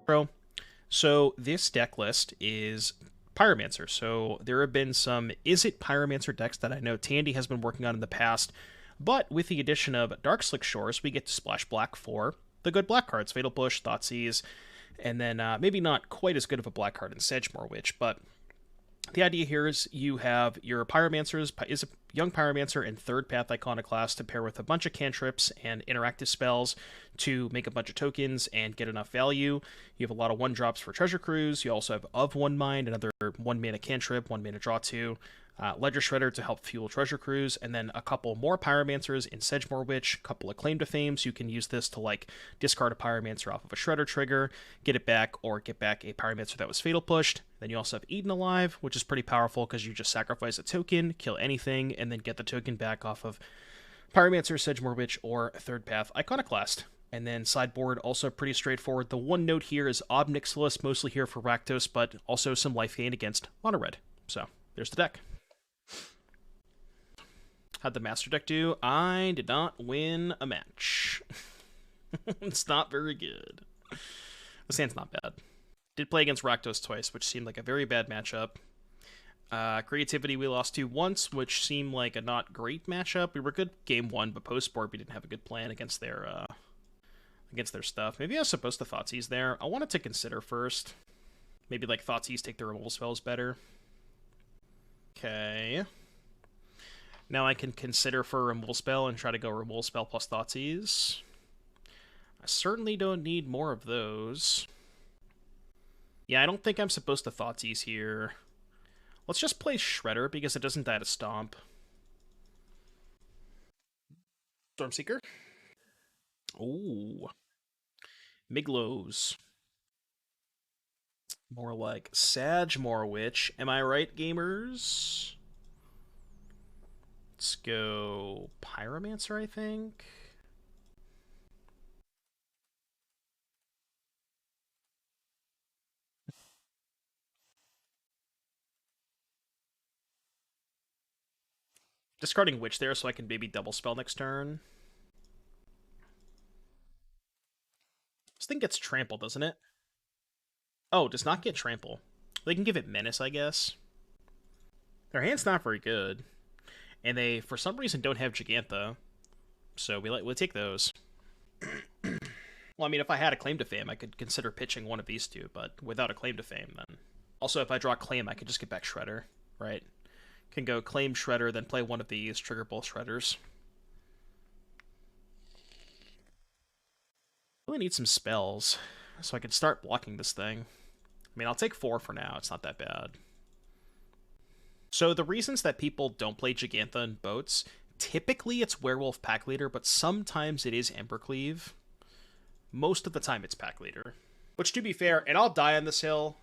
Bro, so this deck list is Pyromancer. So there have been some Is It Pyromancer decks that I know Tandy has been working on in the past, but with the addition of Darkslick Shores, we get to splash black for the good black cards, Fatal Push, Thoughtseize, and then maybe not quite as good of a black card in Sedgemoor Witch, but the idea here is you have your Pyromancers, is a Young Pyromancer and Third Path Iconoclast to pair with a bunch of cantrips and interactive spells to make a bunch of tokens and get enough value. You have a lot of 1-drops for Treasure Cruise. You also have Of One Mind, another 1-mana cantrip, 1-mana draw 2. Ledger Shredder to help fuel Treasure Cruise, and then a couple more Pyromancers in Sedgemoor Witch, a couple of Claim to Fame, so you can use this to, like, discard a Pyromancer off of a Shredder trigger, get it back, or get back a Pyromancer that was Fatal Pushed. Then you also have Eden Alive, which is pretty powerful because you just sacrifice a token, kill anything, and then get the token back off of Pyromancer, Sedgemoor Witch, or Third Path Iconoclast. And then sideboard, also pretty straightforward. The one note here is Ob Nixilis, mostly here for Rakdos, but also some life gain against Mono Red. So, there's the deck. How'd the Master Deck do? I did not win a match. It's not very good. The hand's not bad. Did play against Rakdos twice, which seemed like a very bad matchup. Creativity we lost to once, which seemed like a not great matchup. We were good game 1, but post-board we didn't have a good plan against their stuff. Maybe I was supposed to Thoughtseize there. I wanted to consider first. Maybe like Thoughtseize take the removal spells better. Okay. Now I can consider for a removal spell and try to go removal spell plus Thoughtseize. I certainly don't need more of those. Yeah, I don't think I'm supposed to Thoughtseize here. Let's just play Shredder because it doesn't die to Stomp. Stormseeker. Ooh. Miglos. More like Sedgemoor Witch. Am I right, gamers? Let's go Pyromancer, I think. Discarding Witch there so I can maybe double spell next turn. This thing gets trampled, doesn't it? Oh, does not get trample. They can give it Menace, I guess. Their hand's not very good. And they, for some reason, don't have Jegantha. So we'll take those. Well, I mean, if I had a Claim to Fame, I could consider pitching one of these two, but without a Claim to Fame, then... Also, if I draw Claim, I could just get back Shredder, right? Can go Claim Shredder, then play one of these, trigger both Shredders. Really need some spells, so I can start blocking this thing. I mean, I'll take 4 for now, it's not that bad. So the reasons that people don't play Jegantha in boats, typically it's Werewolf Pack Leader, but sometimes it is Embercleave. Most of the time it's Pack Leader. Which, to be fair, and I'll die on this hill,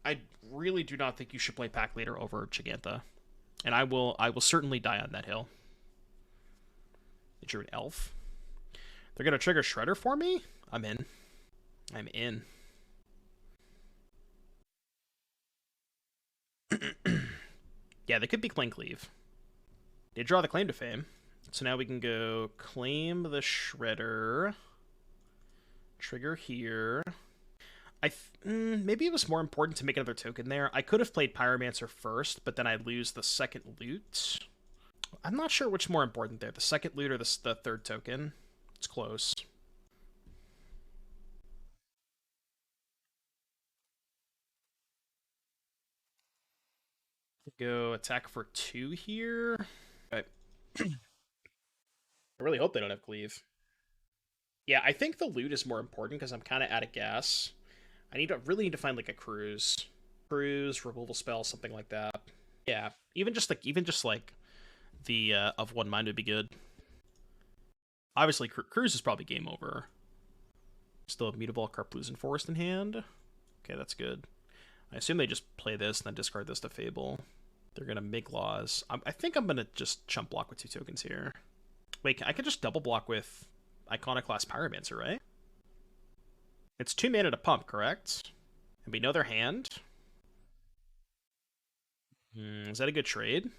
I really do not think you should play Pack Leader over Jegantha. And I will certainly die on that hill. You're an elf. They're gonna trigger Shredder for me? I'm in. I'm in. Yeah, they could be Cleave. They draw the Claim to Fame. So now we can go claim the Shredder. Trigger here. Maybe it was more important to make another token there. I could have played Pyromancer first, but then I lose the second loot. I'm not sure which more important there, the second loot or the third token. It's close. Go attack for 2 here. Okay. I really hope they don't have Cleave. Yeah, I think the loot is more important because I'm kind of out of gas. I really need to find like a cruise, removal spell, something like that. Yeah, even just like the of one mind would be good. Obviously, cruise is probably game over. Still have Mutable, Karplusan and Forest in hand. Okay, that's good. I assume they just play this and then discard this to Fable. They're gonna make laws. I think I'm gonna just chump block with 2 tokens here. Wait, I could just double block with Iconoclast Pyromancer, right? It's 2 mana to pump, correct? And we know their hand. Is that a good trade?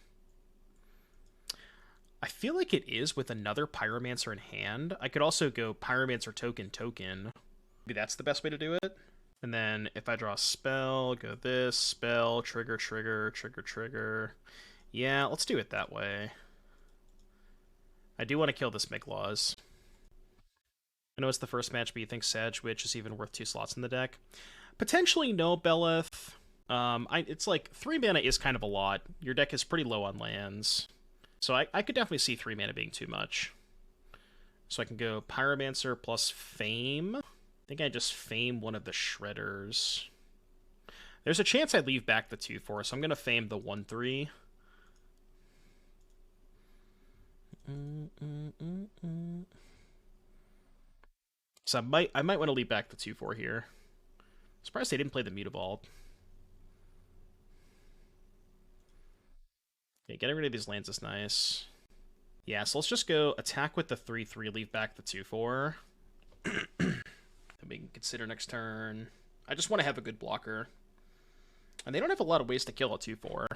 I feel like it is with another Pyromancer in hand. I could also go Pyromancer token. Maybe that's the best way to do it. And then if I draw a spell, go this, spell, trigger, trigger, trigger, trigger. Yeah, let's do it that way. I do want to kill this Miglaws. I know it's the first match, but you think Sedge Witch is even worth 2 slots in the deck? Potentially no, Belith. It's like 3 mana is kind of a lot. Your deck is pretty low on lands. So I could definitely see 3 mana being too much. So I can go Pyromancer plus Fame. I think I just Fame one of the Shredders. There's a chance I leave back the 2/4, so I'm going to Fame the 1/3. So I might want to leave back the 2/4 here. Surprised they didn't play the Mutavault. Okay, getting rid of these lands is nice. Yeah, so let's just go attack with the 3/3, leave back the 2/4. Then we can consider next turn. I just want to have a good blocker. And they don't have a lot of ways to kill a 2/4.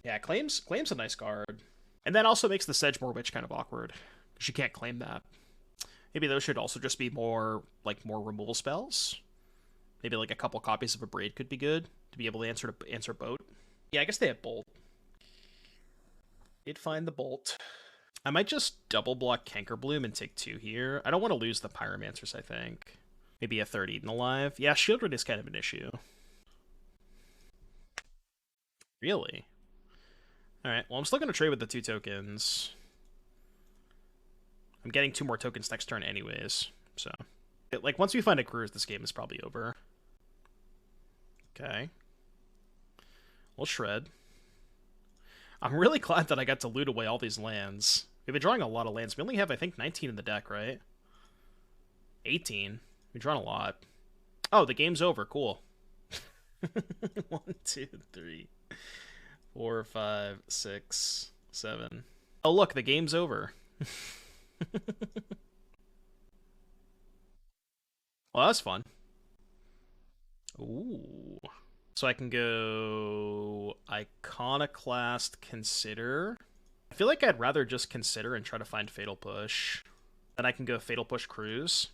Yeah, claim's a nice card. And that also makes the Sedgemoor Witch kind of awkward, because you can't claim that. Maybe those should also just be more removal spells. Maybe like a couple copies of a Braid could be good to be able to answer Boat. Yeah, I guess they have Bolt. Did find the Bolt. I might just double block Cankerbloom and take 2 here. I don't want to lose the Pyromancers, I think. Maybe a 3rd Eden Alive. Yeah, Shieldred is kind of an issue. Really? Alright, well, I'm still going to trade with the 2 tokens. I'm getting 2 more tokens next turn anyways, so... Like, once we find a cruise, this game is probably over. Okay. We'll shred. I'm really glad that I got to loot away all these lands. We've been drawing a lot of lands. We only have, I think, 19 in the deck, right? 18. We've drawn a lot. Oh, the game's over. Cool. 1, 2, 3, 4, 5, 6, 7. Oh, look, the game's over. Well, that's fun. Ooh. So I can go Iconoclast, Consider. I feel like I'd rather just Consider and try to find Fatal Push. Then I can go Fatal Push Cruise.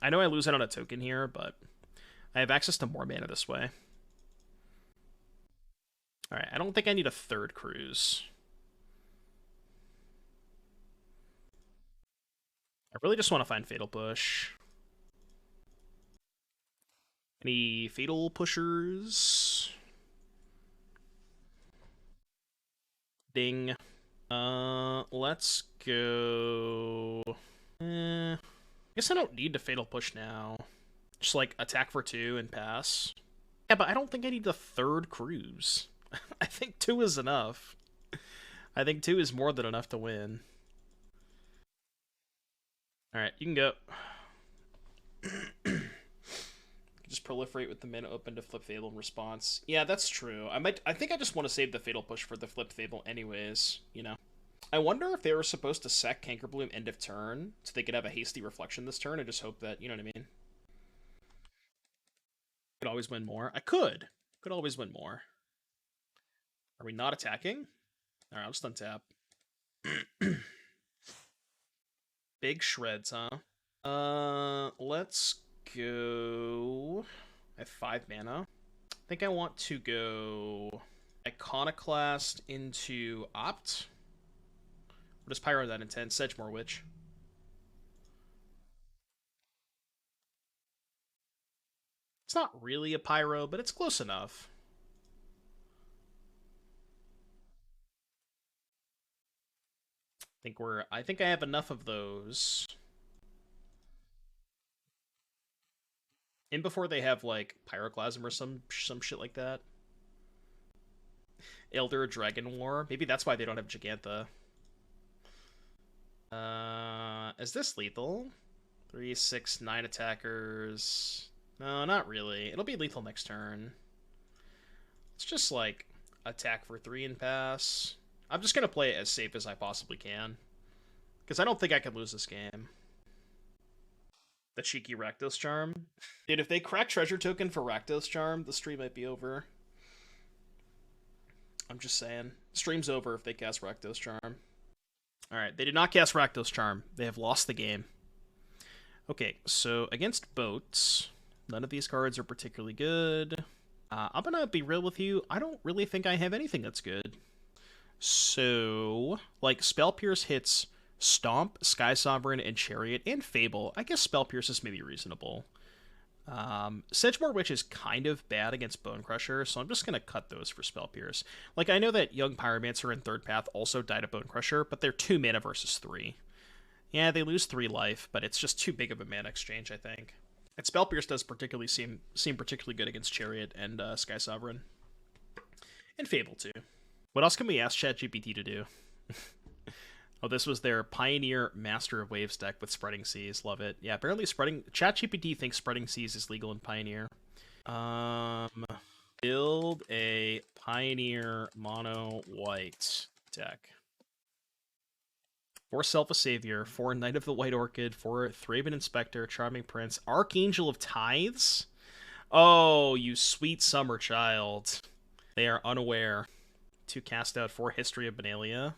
I know I lose out on a token here, but I have access to more mana this way. Alright, I don't think I need a 3rd Cruise. I really just want to find Fatal Push. Any Fatal Pushers? Ding. Let's go... I guess I don't need to Fatal Push now. Just, like, attack for 2 and pass. Yeah, but I don't think I need the 3rd Cruise. I think 2 is enough. I think 2 is more than enough to win. Alright, you can go. Just proliferate with the mana open to flip Fable in response. Yeah, that's true. I think I just want to save the Fatal Push for the flip Fable anyways, you know. I wonder if they were supposed to sack Cankerbloom end of turn, so they could have a hasty reflection this turn and just hope that, you know what I mean? Could always win more. I could. Could always win more. Are we not attacking? Alright, I'll just untap. Big shreds, huh? Let's go... I have 5 mana. I think I want to go Iconoclast into Opt. What does Pyro that intend? Sedgemoor Witch. It's not really a Pyro, but it's close enough. I think I have enough of those. And before they have, like, Pyroclasm or some shit like that. Elder Dragon War. Maybe that's why they don't have Jegantha. Is this lethal? 3, 6, 9 attackers. No, not really. It'll be lethal next turn. Let's just, like, attack for 3 and pass. I'm just gonna play it as safe as I possibly can. Because I don't think I can lose this game. The cheeky Rakdos Charm. Dude, if they crack Treasure Token for Rakdos Charm, the stream might be over. I'm just saying. Stream's over if they cast Rakdos Charm. Alright, they did not cast Rakdos Charm. They have lost the game. Okay, so against boats, None of these cards are particularly good. I'm gonna be real with you. I don't really think I have anything that's good. So, like, Spell Pierce hits Stomp, Sky Sovereign, and Chariot, and Fable. I guess Spell Pierce is maybe reasonable. Sedgemoor Witch is kind of bad against Bone Crusher, so I'm just going to cut those for Spell Pierce. Like, I know that Young Pyromancer and Third Path also died of Bone Crusher, but they're 2 mana versus 3. Yeah, they lose 3 life, but it's just too big of a mana exchange, I think. And Spell Pierce does particularly seem particularly good against Chariot and Sky Sovereign. And Fable, too. What else can we ask ChatGPT to do? Oh, this was their Pioneer Master of Waves deck with Spreading Seas. Love it. Yeah, apparently ChatGPT thinks Spreading Seas is legal in Pioneer. Build a Pioneer Mono White deck. 4 Self a Savior, 4 Knight of the White Orchid, 4 Thraben Inspector, Charming Prince, Archangel of Tithes? Oh, you sweet summer child. They are unaware. To cast out 4 History of Benalia.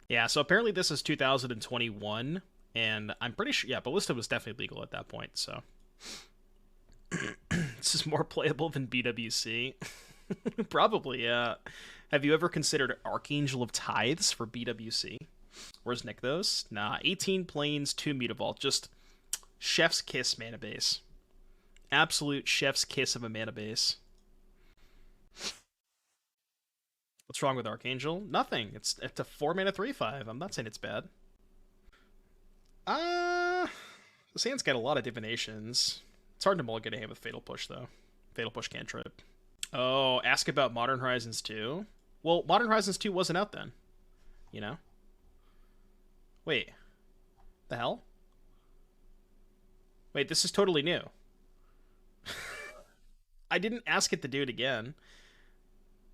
Yeah, so apparently this is 2021, and I'm pretty sure, yeah, Ballista was definitely legal at that point, so. This is more playable than BWC. Probably, yeah. Have you ever considered Archangel of Tithes for BWC? Where's Nykthos? Nah, 18 planes, 2 Mutavault, just chef's kiss mana base. Absolute chef's kiss of a mana base. What's wrong with Archangel? Nothing. It's a 4 mana 3/5. I'm not saying it's bad. The Sand's got a lot of divinations. It's hard to mulligan a hand with Fatal Push, though. Fatal Push cantrip. Oh, ask about Modern Horizons 2? Well, Modern Horizons 2 wasn't out then. You know? Wait. The hell? Wait, this is totally new. I didn't ask it to do it again.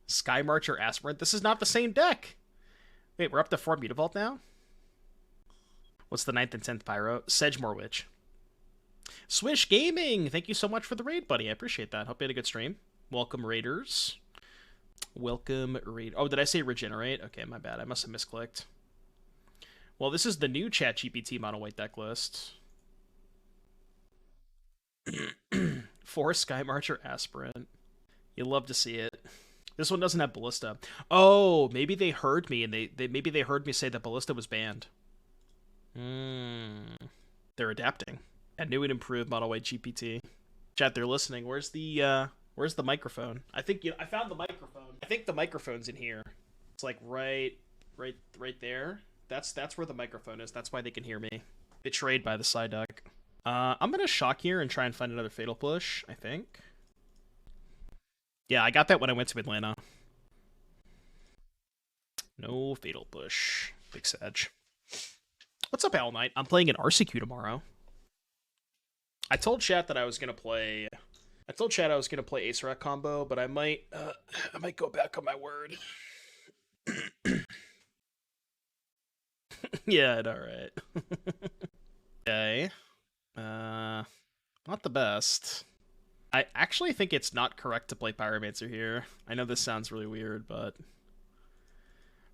Sky Marcher Aspirant. This is not the same deck. Wait, we're up to 4 Mutavault now? What's the 9th and 10th Pyro? Sedgemoor Witch. Swish Gaming! Thank you so much for the raid, buddy. I appreciate that. Hope you had a good stream. Welcome, Raiders. Welcome, Raid. Oh, did I say Regenerate? Okay, my bad. I must have misclicked. Well, this is the new ChatGPT Mono White deck list. 4 Sky Marcher Aspirant. You'll love to see it. This one doesn't have Ballista. Oh, maybe they heard me, and maybe they heard me say that Ballista was banned. They're adapting. A new and improved Mono White GPT. Chat, they're listening. Where's the microphone? I think I found the microphone. I think the microphone's in here. It's like right there. That's where the microphone is. That's why they can hear me. Betrayed by the side deck. I'm gonna shock here and try and find another Fatal Push, I think. Yeah, I got that when I went to Atlanta. No Fatal Push. Big Sedge. What's up, Owl Knight? I'm playing an RCQ tomorrow. I told chat that I was gonna play. I told chat I was gonna play Ace Rack combo, but I might go back on my word. Yeah, alright. Okay. Not the best. I actually think it's not correct to play Pyromancer here. I know this sounds really weird, but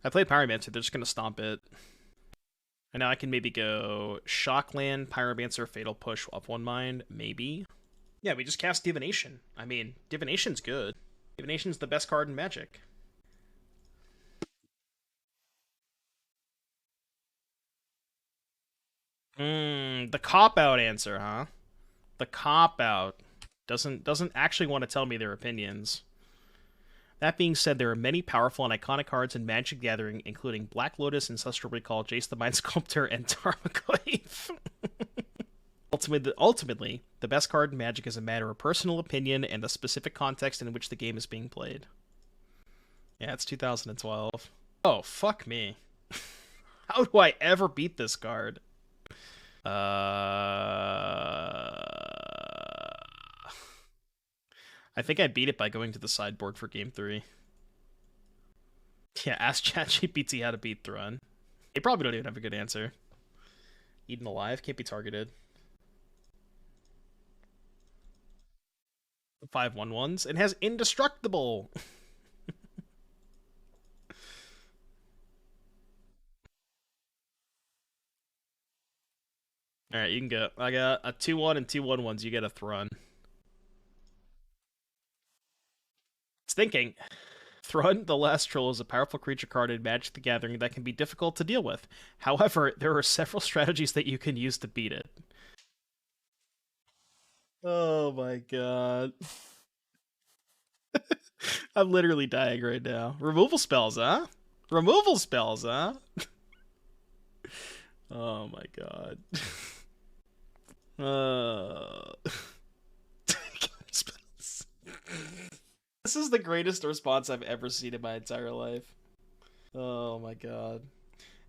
if I play Pyromancer, they're just gonna stomp it. And now I can maybe go Shockland, Pyromancer, Fatal Push of one mind, maybe. Yeah, we just cast Divination. I mean, Divination's good. Divination's the best card in Magic. The cop-out answer, huh? The cop-out. Doesn't actually want to tell me their opinions. That being said, there are many powerful and iconic cards in Magic the Gathering, including Black Lotus, Ancestral Recall, Jace the Mind Sculptor, and Darklife. Ultimately, the best card in Magic is a matter of personal opinion and the specific context in which the game is being played. Yeah, it's 2012. Oh, fuck me. How do I ever beat this card? I think I beat it by going to the sideboard for game 3. Yeah, ask ChatGPT how to beat Thrun. They probably don't even have a good answer. Eaten alive, can't be targeted. 5/1/1s. It has indestructible. Alright, you can go. I got a 2/1 and 2/1/1s. You get a Thrun. It's thinking. Thrun, the Last Troll, is a powerful creature card in Magic the Gathering that can be difficult to deal with. However, there are several strategies that you can use to beat it. Oh my god. I'm literally dying right now. Removal spells, huh? Removal spells, huh? Oh my god. Spells. This is the greatest response I've ever seen in my entire life. Oh my god.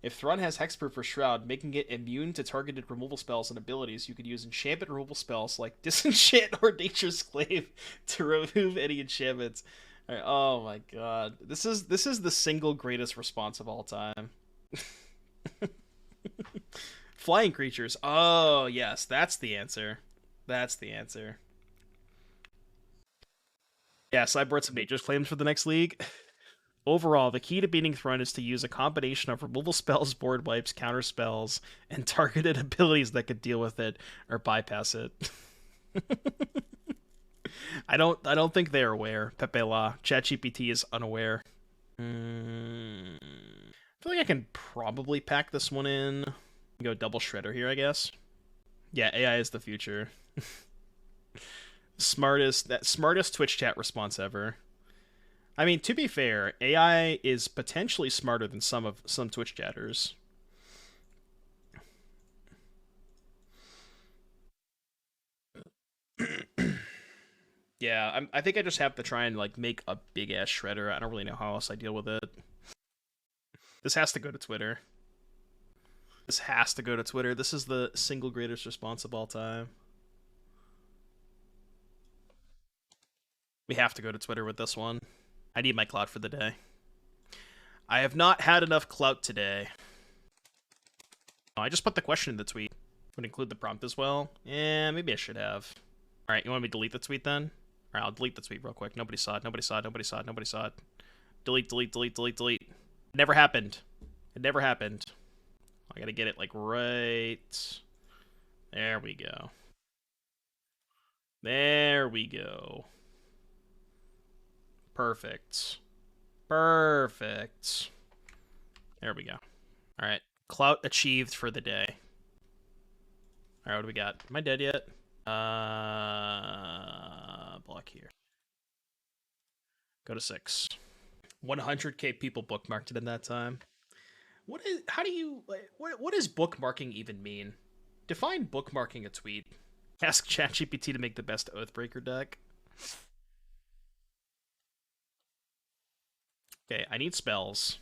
If Thrun has Hexproof or Shroud, making it immune to targeted removal spells and abilities, you could use enchantment removal spells like Disenchant or Nature's Clave to remove any enchantments. All right, oh my god. This is the single greatest response of all time. Flying creatures. Oh, yes, that's the answer. That's the answer. Yeah, sideboard some Nature's Claims for the next league. Overall, the key to beating Thrun is to use a combination of removal spells, board wipes, counter spells, and targeted abilities that could deal with it or bypass it. I don't think they're aware. Pepe La. ChatGPT is unaware. I feel like I can probably pack this one in. Go double shredder here, I guess. Yeah, AI is the future. Smartest Twitch chat response ever. I mean, to be fair, AI is potentially smarter than some Twitch chatters. Yeah, I think I just have to try and like make a big ass shredder. I don't really know how else I deal with it. This has to go to Twitter. This has to go to Twitter. This is the single greatest response of all time. We have to go to Twitter with this one. I need my clout for the day. I have not had enough clout today. Oh, I just put the question in the tweet. Would include the prompt as well. Yeah, maybe I should have. Alright, you want me to delete the tweet then? Alright, I'll delete the tweet real quick. Nobody saw it, nobody saw it, nobody saw it, nobody saw it. Delete, delete, delete, delete, delete. It never happened. It never happened. I gotta get it, like, right... There we go. There we go. Perfect. Perfect. There we go. Alright. Clout achieved for the day. Alright, what do we got? Am I dead yet? Block here. Go to 6. 100k people bookmarked it in that time. What does bookmarking even mean? Define bookmarking a tweet. Ask ChatGPT to make the best Oathbreaker deck. Okay, I need spells.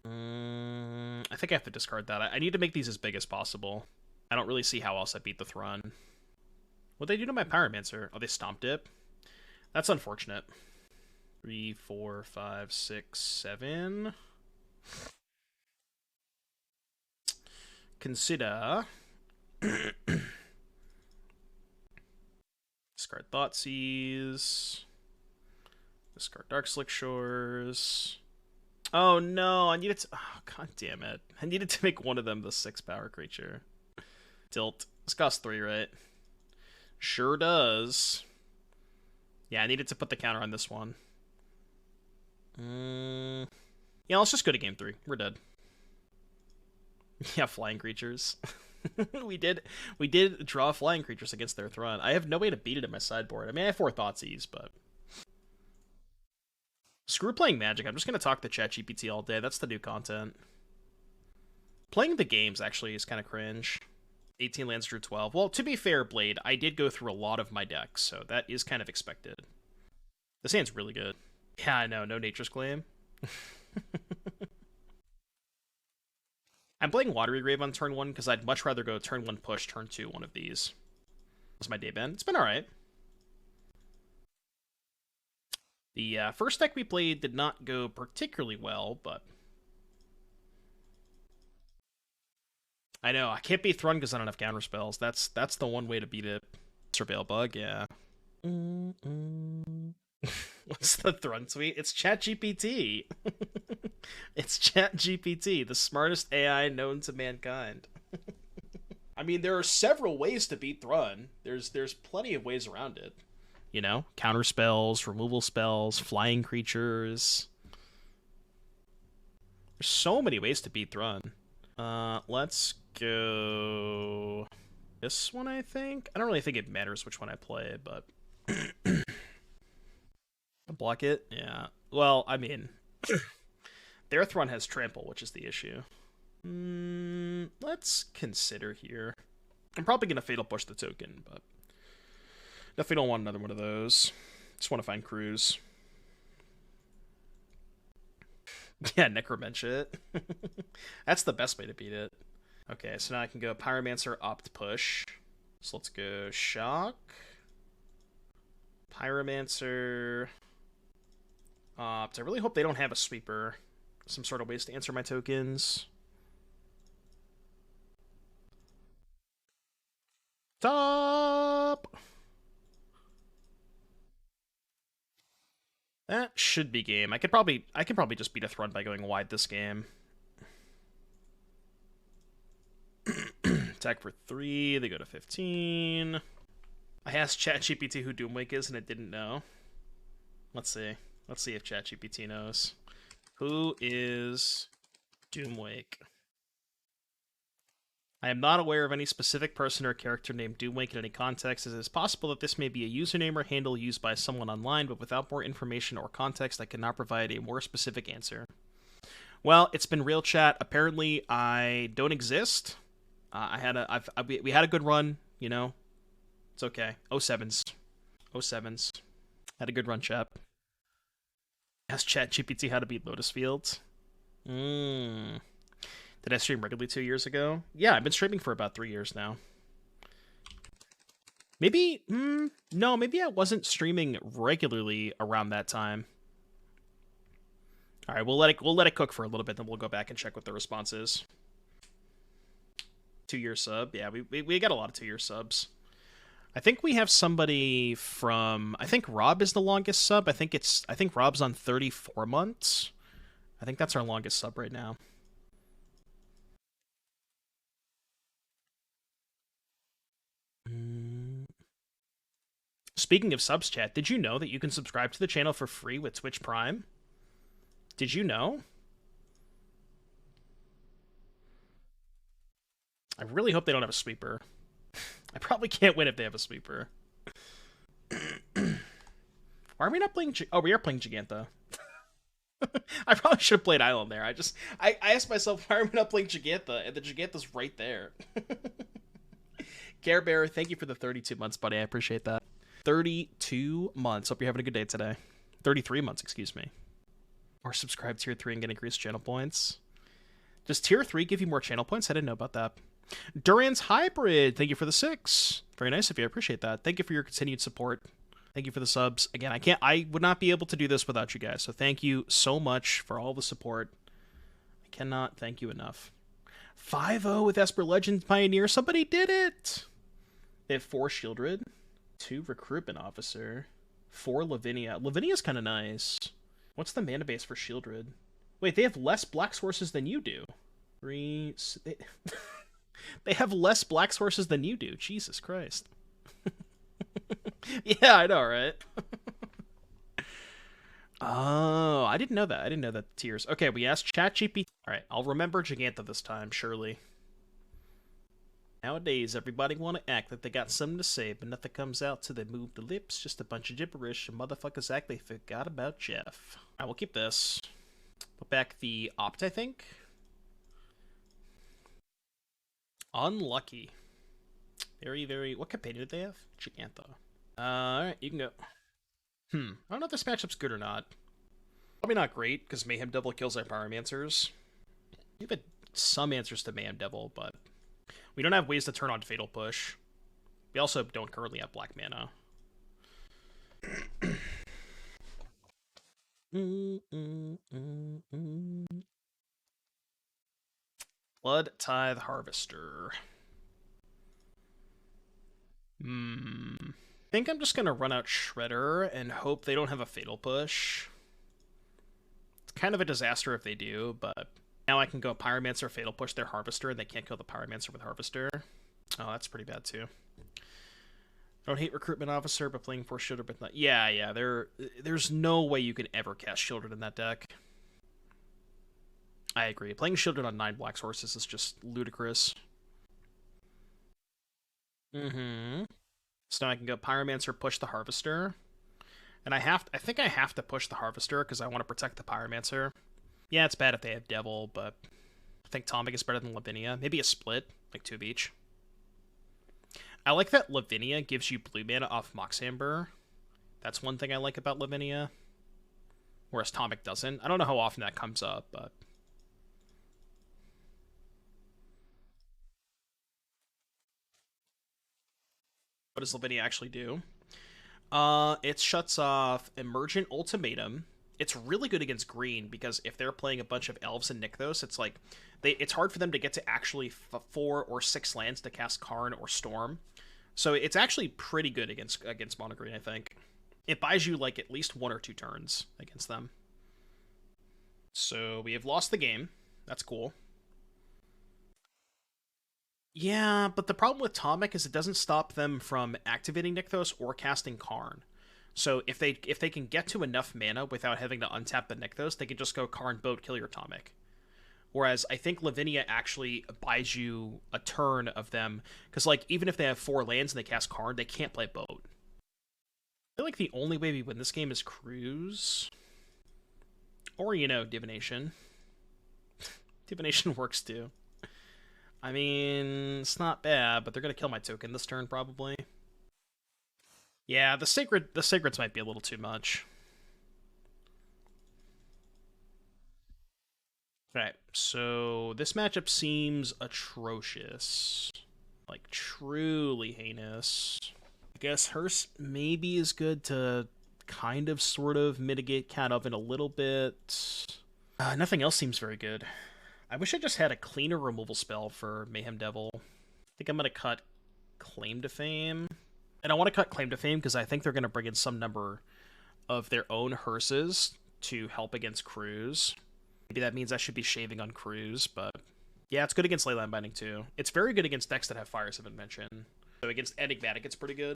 I think I have to discard that. I need to make these as big as possible. I don't really see how else I beat the Thrun. What'd they do to my Pyromancer? Oh, they stomped it? That's unfortunate. 3, 4, 5, 6, 7. Consider... Discard Thoughtseize. Discard Darkslick Shores. Oh no, I needed to... Oh, god damn it. I needed to make one of them the 6 power creature. Tilt. This costs 3, right? Sure does. Yeah, I needed to put the counter on this one. Yeah, let's just go to game 3. We're dead. Yeah, flying creatures. we did draw flying creatures against their Thrun. I have no way to beat it in my sideboard. I mean, I have 4 Thoughtseize, but... Screw playing Magic. I'm just going to talk to ChatGPT all day. That's the new content. Playing the games, actually, is kind of cringe. 18 lands, drew 12. Well, to be fair, Blade, I did go through a lot of my decks, so that is kind of expected. This hand's really good. Yeah, I know. No Nature's Claim. I'm playing Watery Grave on turn 1 because I'd much rather go turn 1 push, turn 2 one of these. What's my day been? It's been alright. The first deck we played did not go particularly well, but... I know, I can't beat Thrun because I don't have counter spells. That's the one way to beat it. Surveil Bug, yeah. What's the Thrun tweet? It's ChatGPT. It's ChatGPT, the smartest AI known to mankind. I mean, there are several ways to beat Thrun. There's plenty of ways around it. You know, counter spells, removal spells, flying creatures. There's so many ways to beat Thrun. Let's go this one, I think. I don't really think it matters which one I play, but block it. Yeah. Well, I mean, their Thrun has trample, which is the issue. Let's consider here. I'm probably gonna fatal push the token, but definitely don't want another one of those. Just want to find crews. Yeah, necromancer it. That's the best way to beat it. Okay, so now I can go Pyromancer, Opt, Push. So let's go Shock. Pyromancer. Opt. I really hope they don't have a sweeper. Some sort of ways to answer my tokens. Top! That should be game. I could probably just beat a Thrun by going wide this game. Attack for 3, they go to 15. I asked ChatGPT who Doomwake is and it didn't know. Let's see. Let's see if ChatGPT knows. Who is Doomwake? I am not aware of any specific person or character named Doomwake in any context, as it is possible that this may be a username or handle used by someone online, but without more information or context, I cannot provide a more specific answer. Well, it's been real, chat. Apparently, I don't exist. We had a good run, you know. It's okay. 07s. 07s. Had a good run, chat. Ask ChatGPT how to beat Lotus Fields. Did I stream regularly 2 years ago? Yeah, I've been streaming for about 3 years now. Maybe, no, maybe I wasn't streaming regularly around that time. All right, we'll let it cook for a little bit, then we'll go back and check what the response is. 2-year sub, yeah, we got a lot of 2-year subs. I think we have somebody from, I think Rob is the longest sub. I think Rob's on 34 months. I think that's our longest sub right now. Speaking of subs, chat, did you know that you can subscribe to the channel for free with Twitch Prime? Did you know? I really hope they don't have a sweeper. I probably can't win if they have a sweeper. Why are we not playing... Oh, we are playing Jegantha. I probably should have played Island there. I asked myself, why are we not playing Jegantha? And the Jegantha's right there. Care Bear, thank you for the 32 months, buddy. I appreciate that. 32 months. Hope you're having a good day today. 33 months, excuse me. Or subscribe tier 3 and get increased channel points. Does tier 3 give you more channel points? I didn't know about that. Duran's Hybrid, thank you for the 6. Very nice of you. I appreciate that. Thank you for your continued support. Thank you for the subs. Again, I would not be able to do this without you guys. So thank you so much for all the support. I cannot thank you enough. 5-0 with Esper Legends Pioneer. Somebody did it. They have 4 Shieldred, 2 Recruitment Officer, 4 Lavinia. Lavinia's kind of nice. What's the mana base for Shieldred? Wait, they have less black sources than you do. 3... They have less black sources than you do. Jesus Christ. Yeah, I know, right? Oh, I didn't know that. I didn't know that tiers. Okay, we asked ChatGPT. All right, I'll remember Jegantha this time, surely. Nowadays, everybody want to act like they got something to say, but nothing comes out till they move the lips. Just a bunch of gibberish, and motherfuckers act they forgot about Jeff. All right, we'll keep this. Put back the Opt, I think. Unlucky. Very, very... What companion did they have? Jegantha. Alright, you can go. I don't know if this matchup's good or not. Probably not great, because Mayhem Devil kills our Pyromancers. We've had some answers to Mayhem Devil, but we don't have ways to turn on Fatal Push. We also don't currently have black mana. Blood Tithe Harvester. I think I'm just going to run out Shredder and hope they don't have a Fatal Push. It's kind of a disaster if they do, but now I can go Pyromancer, Fatal Push their Harvester, and they can't kill the Pyromancer with Harvester. Oh, that's pretty bad too. I don't hate Recruitment Officer, but playing Force Shielded, but not. Yeah, yeah. There's no way you can ever cast Shielded in that deck. I agree. Playing Shielded on 9 black sources is just ludicrous. Mm-hmm. So now I can go Pyromancer, push the Harvester. And I think I have to push the Harvester because I want to protect the Pyromancer. Yeah, it's bad if they have Devil, but I think Tomik is better than Lavinia. Maybe a split, like 2 of each. I like that Lavinia gives you blue mana off Moxamber. That's one thing I like about Lavinia. Whereas Tomik doesn't. I don't know how often that comes up, but... What does Lavinia actually do? It shuts off Emergent Ultimatum. It's really good against green because if they're playing a bunch of elves and Nykthos, it's like it's hard for them to get to actually 4 or 6 lands to cast Karn or Storm. So it's actually pretty good against mono green, I think. It buys you like at least 1 or 2 turns against them. So we have lost the game. That's cool. Yeah, but the problem with Tomik is it doesn't stop them from activating Nykthos or casting Karn. So if they can get to enough mana without having to untap the Nykthos, they can just go Karn, Boat, kill your Tomik. Whereas I think Lavinia actually buys you a turn of them, because like even if they have 4 lands and they cast Karn, they can't play Boat. I feel like the only way we win this game is Cruise. Or, you know, Divination. Divination works too. I mean, it's not bad, but they're gonna kill my token this turn probably. Yeah, the sacreds might be a little too much. Okay, so this matchup seems atrocious. Like, truly heinous. I guess Hearst maybe is good to kind of sort of mitigate Cat Oven a little bit. Nothing else seems very good. I wish I just had a cleaner removal spell for Mayhem Devil. I think I'm going to cut Claim to Fame. And I want to cut Claim to Fame because I think they're going to bring in some number of their own hearses to help against Cruise. Maybe that means I should be shaving on Cruise, but... Yeah, it's good against Leyline Binding too. It's very good against decks that have fires, have been mentioned. So against Enigmatic, it's pretty good.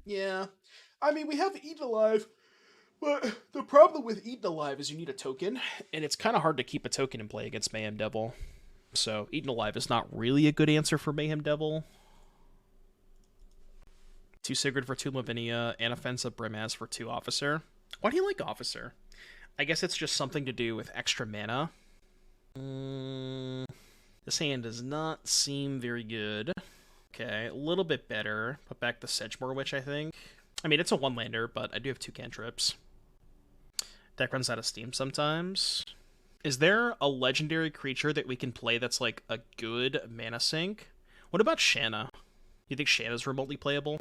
Yeah. I mean, we have Eaten Alive, but the problem with Eaten Alive is you need a token, and it's kind of hard to keep a token in play against Mayhem Devil. So Eaten Alive is not really a good answer for Mayhem Devil. 2 Sigurd for 2 Lavinia, and Offensive Brimaz for 2 Officer. Why do you like Officer? I guess it's just something to do with extra mana. This hand does not seem very good. Okay, a little bit better. Put back the Sedgemoor Witch, I think. I mean, it's a 1-lander, but I do have 2 cantrips. Deck runs out of steam sometimes. Is there a legendary creature that we can play that's like a good mana sink? What about Shanna? You think Shanna's remotely playable?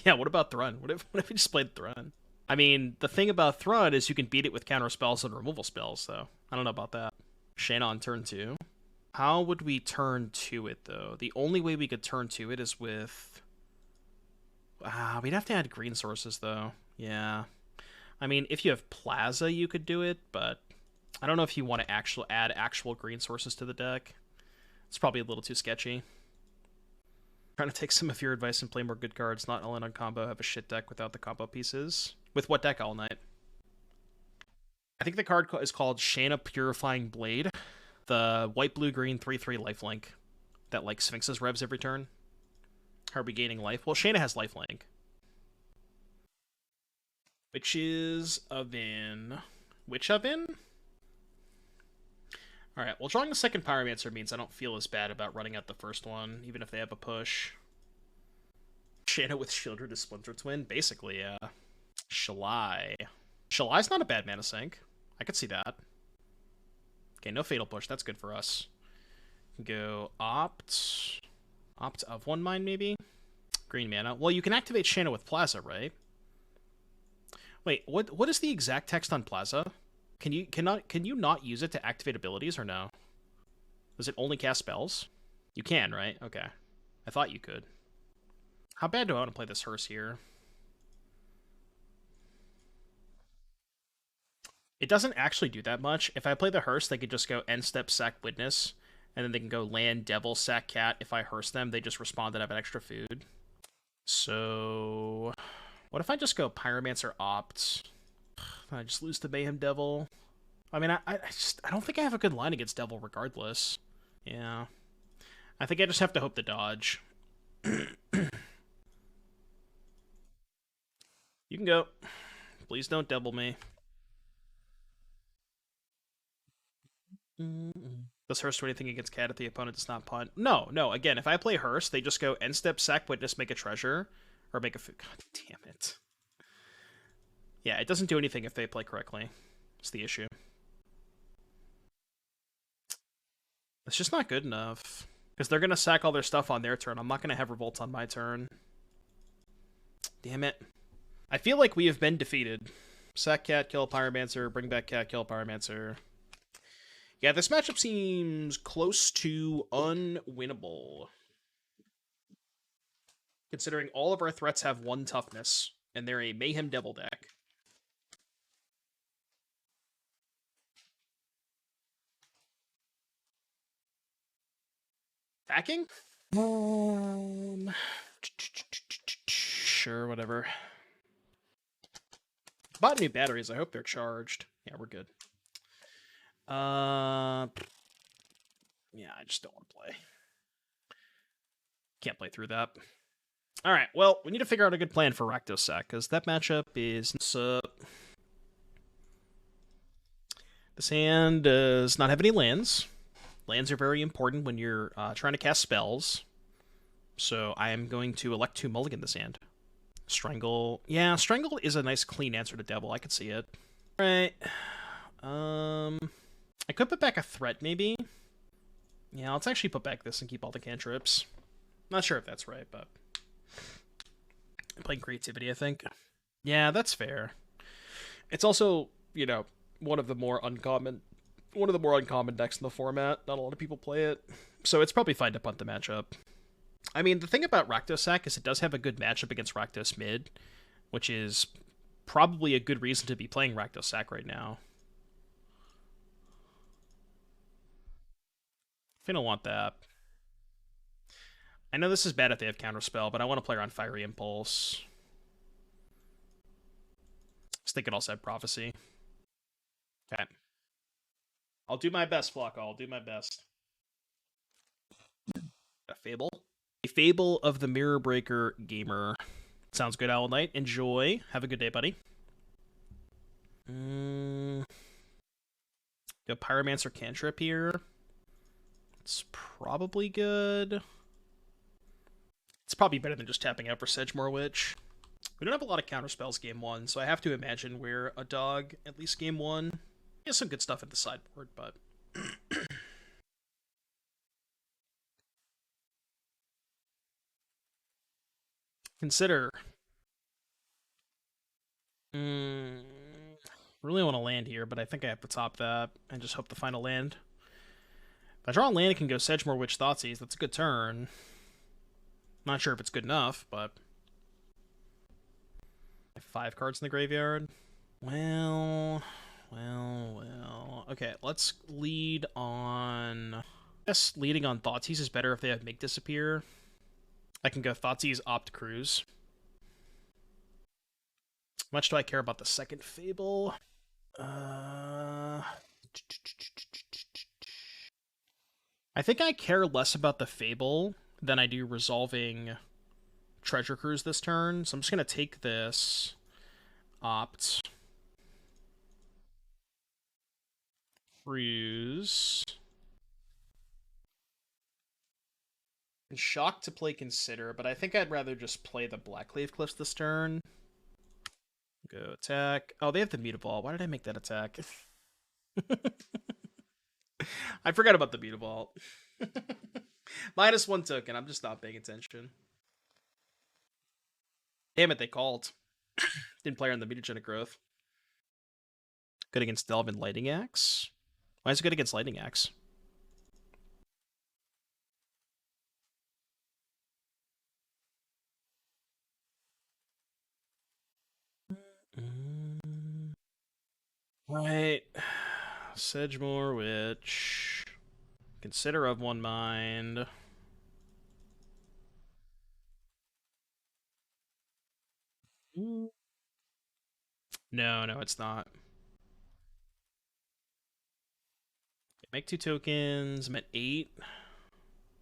Yeah, what about Thrun? What if we just played Thrun? I mean, the thing about Thrun is you can beat it with counter spells and removal spells, though. I don't know about that. Shanna on turn 2. How would we turn to it, though? The only way we could turn to it is with... we'd have to add green sources, though. Yeah. I mean, if you have Plaza, you could do it, but I don't know if you want to add actual green sources to the deck. It's probably a little too sketchy. Trying to take some of your advice and play more good cards, not all in on combo, have a shit deck without the combo pieces. With what deck all night? I think the card is called Shanna Purifying Blade. The white-blue-green 3/3 lifelink that, like, Sphinx's revs every turn. Her regaining life. Well, Shanna has lifelink. Witch's Oven. Witch Oven? Alright, well, drawing the second Pyromancer means I don't feel as bad about running out the first one, even if they have a push. Shanna with Shieldred is Splinter Twin? Basically, yeah. Shalai. Shalai's not a bad mana sink. I could see that. Okay, no Fatal Push. That's good for us. Go Opt of 1 Mind, maybe? Green mana. Well, you can activate Shanna with Plaza, right? Wait, what is the exact text on Plaza? Can you not use it to activate abilities, or no? Does it only cast spells? You can, right? Okay. I thought you could. How bad do I want to play this hearse here? It doesn't actually do that much. If I play the hearse, they could just go end step, sack Witness, and then they can go land Devil, sack Cat. If I hearse them, they just respond and have an extra food. So, what if I just go Pyromancer Opt? I just lose to Mayhem Devil. I mean, I don't think I have a good line against Devil regardless. Yeah. I think I just have to hope to dodge. You can go. Please don't Devil me. Does Hearse do anything against Cat if the opponent does not punt? No, no. Again, if I play Hearse, they just go end step, sack Witness, make a treasure, or make a food. God damn it. Yeah, it doesn't do anything if they play correctly. It's the issue. It's just not good enough. Because they're going to sack all their stuff on their turn. I'm not going to have Revolt on my turn. Damn it. I feel like we have been defeated. Sack Cat, kill Pyromancer, bring back Cat, kill Pyromancer. Yeah, this matchup seems close to unwinnable. Considering all of our threats have 1 toughness, and they're a Mayhem Devil deck. Attacking? Sure, whatever. Bought new batteries. I hope they're charged. Yeah, we're good. Yeah, I just don't want to play. Can't play through that. Alright, well, we need to figure out a good plan for Rakdos Sack, because that matchup is... This hand does not have any lands. Lands are very important when you're trying to cast spells. So I am going to elect to mulligan this hand. Strangle. Yeah, Strangle is a nice clean answer to Devil. I could see it. Alright. I could put back a threat, maybe. Yeah, let's actually put back this and keep all the cantrips. Not sure if that's right, but... I'm playing creativity, I think. Yeah, that's fair. It's also, you know, one of the more uncommon decks in the format. Not a lot of people play it. So it's probably fine to punt the matchup. I mean, the thing about Rakdos Sack is it does have a good matchup against Rakdos Mid, which is probably a good reason to be playing Rakdos Sack right now. I don't want that. I know this is bad if they have Counterspell, but I want to play around Fiery Impulse. I think it also had Prophecy. Okay. I'll do my best, Flocko. I'll do my best. A Fable? A Fable of the Mirror Breaker Gamer. Sounds good, Owl Knight. Enjoy. Have a good day, buddy. Go Pyromancer Cantrip here. It's probably good. It's probably better than just tapping out for Sedgemoor Witch. We don't have a lot of counterspells game 1, so I have to imagine we're a dog at least game 1. He has some good stuff at the sideboard, but... Consider... really want to land here, but I think I have to top that and just hope to find a land. If I draw a land, it can go Sedgemoor Witch, Thoughtseize. That's a good turn. Not sure if it's good enough, but... 5 cards in the graveyard? Well... Okay, let's lead on... I guess leading on Thoughtseize is better if they have Make Disappear. I can go Thoughtseize, Opt, Cruise. How much do I care about the second Fable? I think I care less about the Fable than I do resolving Treasure Cruise this turn. So I'm just going to take this, Opt, Cruise, and Shock to play Consider, but I think I'd rather just play the Blackcleave Cliffs this turn. Go attack. Oh, they have the Mutavault. Why did I make that attack? I forgot about the Mutavault. -1 token. I'm just not paying attention. Damn it, they called. Didn't play on the mutagenic growth. Good against Delvin Lightning Axe? Why is it good against Lightning Axe? Right. Sedgemoor Witch. Consider of one mind. No, no, it's not. Make 2 tokens. I'm at 8.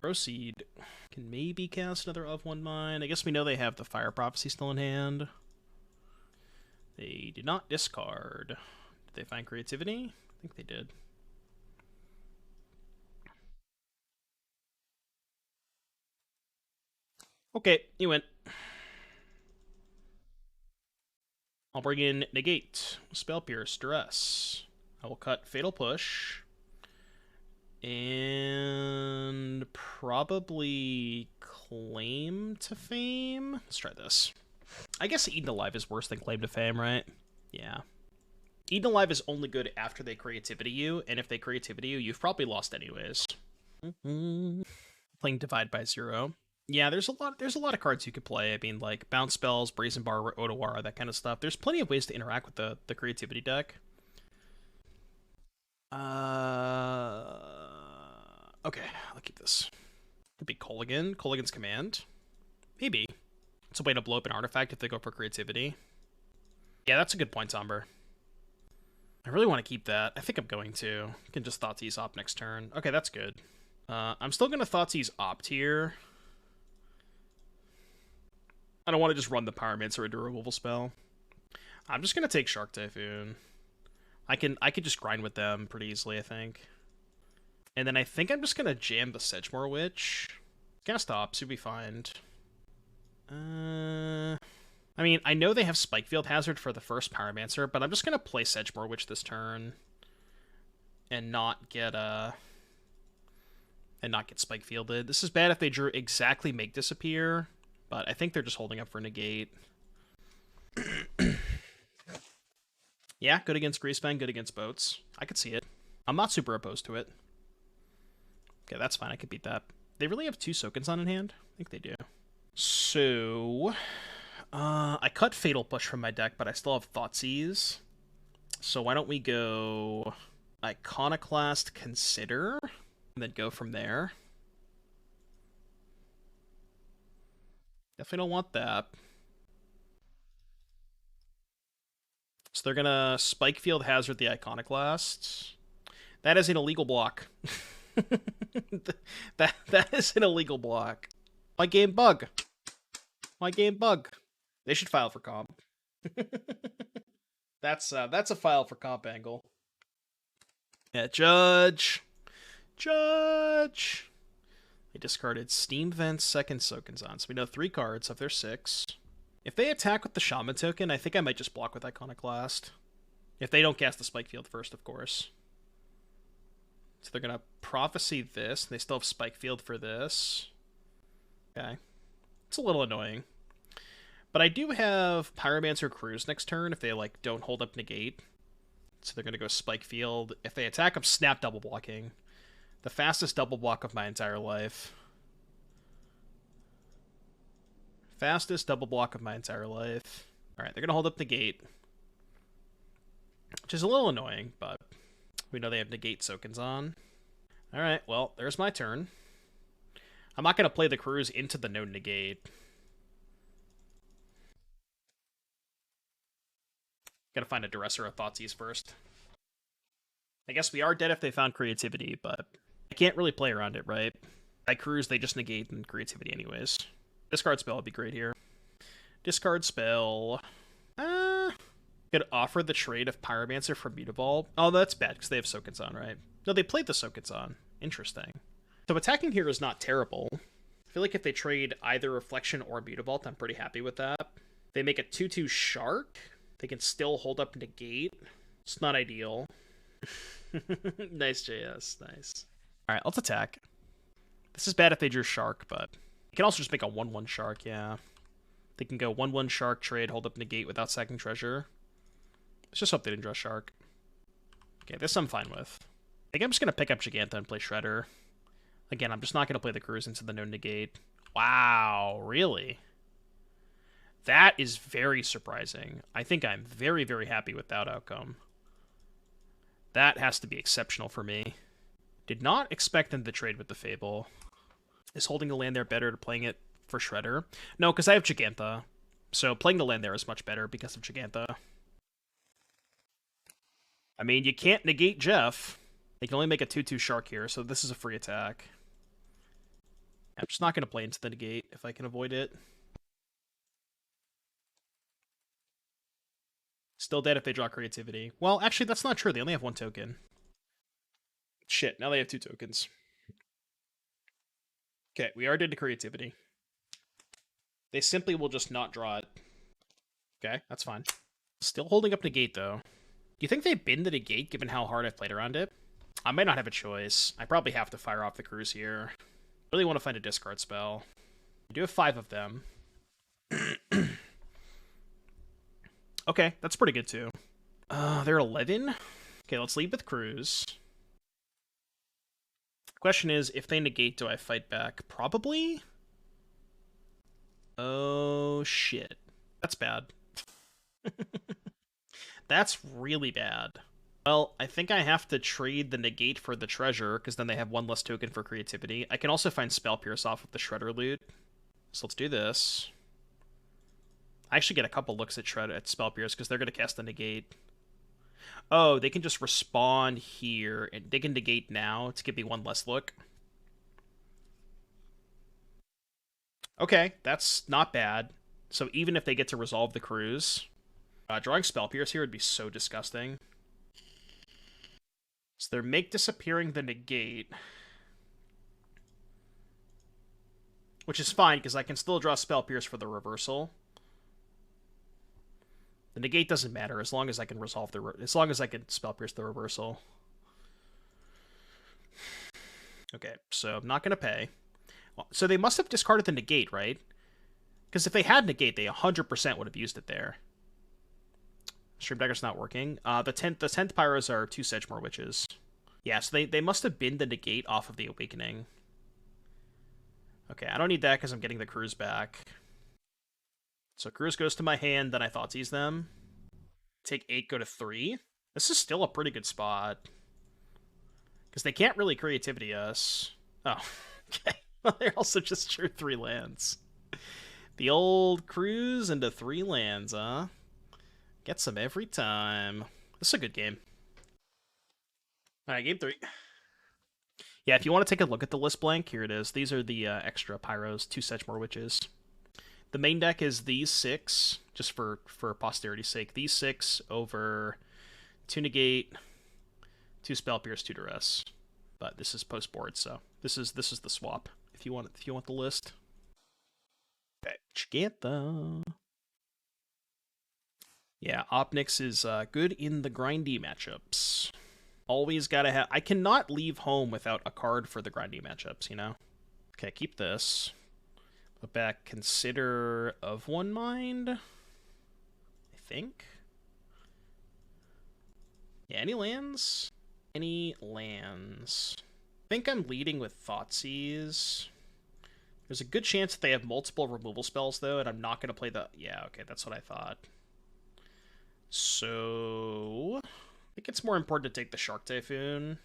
Proceed. Can maybe cast another of one mind. I guess we know they have the Fire Prophecy still in hand. They did not discard. Did they find creativity? I think they did. Okay, you win. I'll bring in Negate, Spell Pierce, Duress. I will cut Fatal Push. And probably Claim to Fame. Let's try this. I guess Eaten Alive is worse than Claim to Fame, right? Yeah. Eaten Alive is only good after they creativity you, and if they creativity you, you've probably lost anyways. Playing Divide by Zero. Yeah, there's a lot of cards you could play. I mean, like Bounce Spells, Brazen Bar, Otawara, that kind of stuff. There's plenty of ways to interact with the creativity deck. Okay, I'll keep this. Could be Kolaghan. Kolaghan's Command. Maybe. It's a way to blow up an artifact if they go for creativity. Yeah, that's a good point, Somber. I really want to keep that. I think I'm going to. I can just Thoughtseize Opt next turn. Okay, that's good. I'm still going to Thoughtseize Opt here. I don't want to just run the Pyromancer into a removal spell. I'm just going to take Shark Typhoon. I could just grind with them pretty easily, I think. And then I think I'm just going to jam the Sedgemoor Witch. Cast Ops, you'll be fine. I mean, I know they have Spikefield Hazard for the first Pyromancer, but I'm just going to play Sedgemoor Witch this turn. And not get Spikefielded. This is bad if they drew exactly Make Disappear, but I think they're just holding up for Negate. Yeah, good against Greasefang, good against Boats. I could see it. I'm not super opposed to it. Okay, that's fine. I could beat that. They really have 2 Sokensan in hand? I think they do. So, I cut Fatal Push from my deck, but I still have Thoughtseize. So why don't we go Iconoclast, Consider, and then go from there. Definitely don't want that. So they're gonna Spikefield Hazard the Iconoclast. That is an illegal block. that is an illegal block. My game bug. My game bug. They should file for comp. That's a file for comp angle. Yeah, Judge. Judge. They discarded Steam Vent's second Sokensan, so we know 3 cards of their 6. If they attack with the Shaman token, I think I might just block with Iconoclast. If they don't cast the Spikefield first, of course. So they're going to Prophecy this, and they still have Spikefield for this. Okay. It's a little annoying. But I do have Pyromancer Cruise next turn if they like don't hold up Negate. So they're going to go Spikefield. If they attack, I'm Snap double blocking. The fastest double block of my entire life. Fastest double block of my entire life. Alright, they're going to hold up Negate. Which is a little annoying, but we know they have Negate Sokensan. Alright, well, there's my turn. I'm not going to play the Cruise into the no Negate. Gotta find a Duress or a Thoughtseize first. I guess we are dead if they found creativity, but I can't really play around it, right? By Cruise, they just negate and creativity anyways. Discard spell would be great here. Discard spell. Could offer the trade of Pyromancer for Mutavault. Oh, that's bad, because they have Sokensan, right? No, they played the Sokensan. Interesting. So attacking here is not terrible. I feel like if they trade either Reflection or Mutavault, I'm pretty happy with that. They make a 2/2 Shark. They can still hold up Negate. It's not ideal. Nice, JS. Nice. Alright, let's attack. This is bad if they drew Shark, but... You can also just make a 1/1 Shark, yeah. They can go 1/1 Shark, trade, hold up Negate without sacking treasure. Let's just hope they didn't draw Shark. Okay, this I'm fine with. I think I'm just going to pick up Jegantha and play Shredder. Again, I'm just not going to play the Cruise into the no Negate. Wow, really? That is very surprising. I think I'm very, very happy with that outcome. That has to be exceptional for me. Did not expect them to trade with the Fable. Is holding the land there better to playing it for Shredder? No, because I have Jegantha. So playing the land there is much better because of Jegantha. I mean, you can't negate Jeff. They can only make a 2/2 shark here, so this is a free attack. I'm just not going to play into the negate if I can avoid it. Still dead if they draw creativity. Well, actually, that's not true. They only have 1 token. Shit, now they have 2 tokens. Okay, we are dead to creativity. They simply will just not draw it. Okay, that's fine. Still holding up negate, though. Do you think they bin the negate, given how hard I've played around it? I might not have a choice. I probably have to fire off the cruise here. Really want to find a discard spell. I do have 5 of them. Okay, that's pretty good, too. They're 11? Okay, let's lead with cruise. The question is, if they negate, do I fight back? Probably? Oh, shit. That's bad. That's really bad. Well, I think I have to trade the negate for the treasure, because then they have 1 less token for creativity. I can also find Spell Pierce off of the Shredder loot. So let's do this. I actually get a couple looks at Spell Pierce, because they're going to cast the negate. Oh, they can just respond here, and they can negate now to give me 1 less look. Okay, that's not bad. So even if they get to resolve the cruise, drawing Spell Pierce here would be so disgusting. So they're make disappearing the negate. Which is fine, because I can still draw Spell Pierce for the reversal. The negate doesn't matter, as long as I can resolve as long as I can Spell Pierce the reversal. Okay, so I'm not going to pay. So they must have discarded the negate, right? Because if they had negate, they 100% would have used it there. Stream Dagger's not working. The 10th Pyros are 2 Sedgemoor Witches. Yeah, so they must have binned the negate off of the Awakening. Okay, I don't need that because I'm getting the cruise back. So cruise goes to my hand, then I Thoughtseize them. Take 8, go to 3. This is still a pretty good spot. Because they can't really creativity us. Oh, okay. Well, they also just drew 3 lands. The old cruise into 3 lands, huh? Gets them every time. This is a good game. Alright, game 3. Yeah, if you want to take a look at the list blank, here it is. These are the extra Pyros, 2 Sedgemoor Witches. The main deck is these 6, just for posterity's sake. These 6 over 2 Negate, 2 Spell Pierce, 2 Duress. But this is post board, so this is the swap. If you want the list. Okay, Jegantha. Yeah, Ob Nix is good in the grindy matchups. Always gotta have. I cannot leave home without a card for the grindy matchups, you know? Okay, keep this. Put back Consider of One Mind. I think. Yeah, any lands? Any lands? I think I'm leading with Thoughtseize. There's a good chance that they have multiple removal spells, though, and I'm not going to play the... Yeah, okay, that's what I thought. So... I think it's more important to take the Shark Typhoon.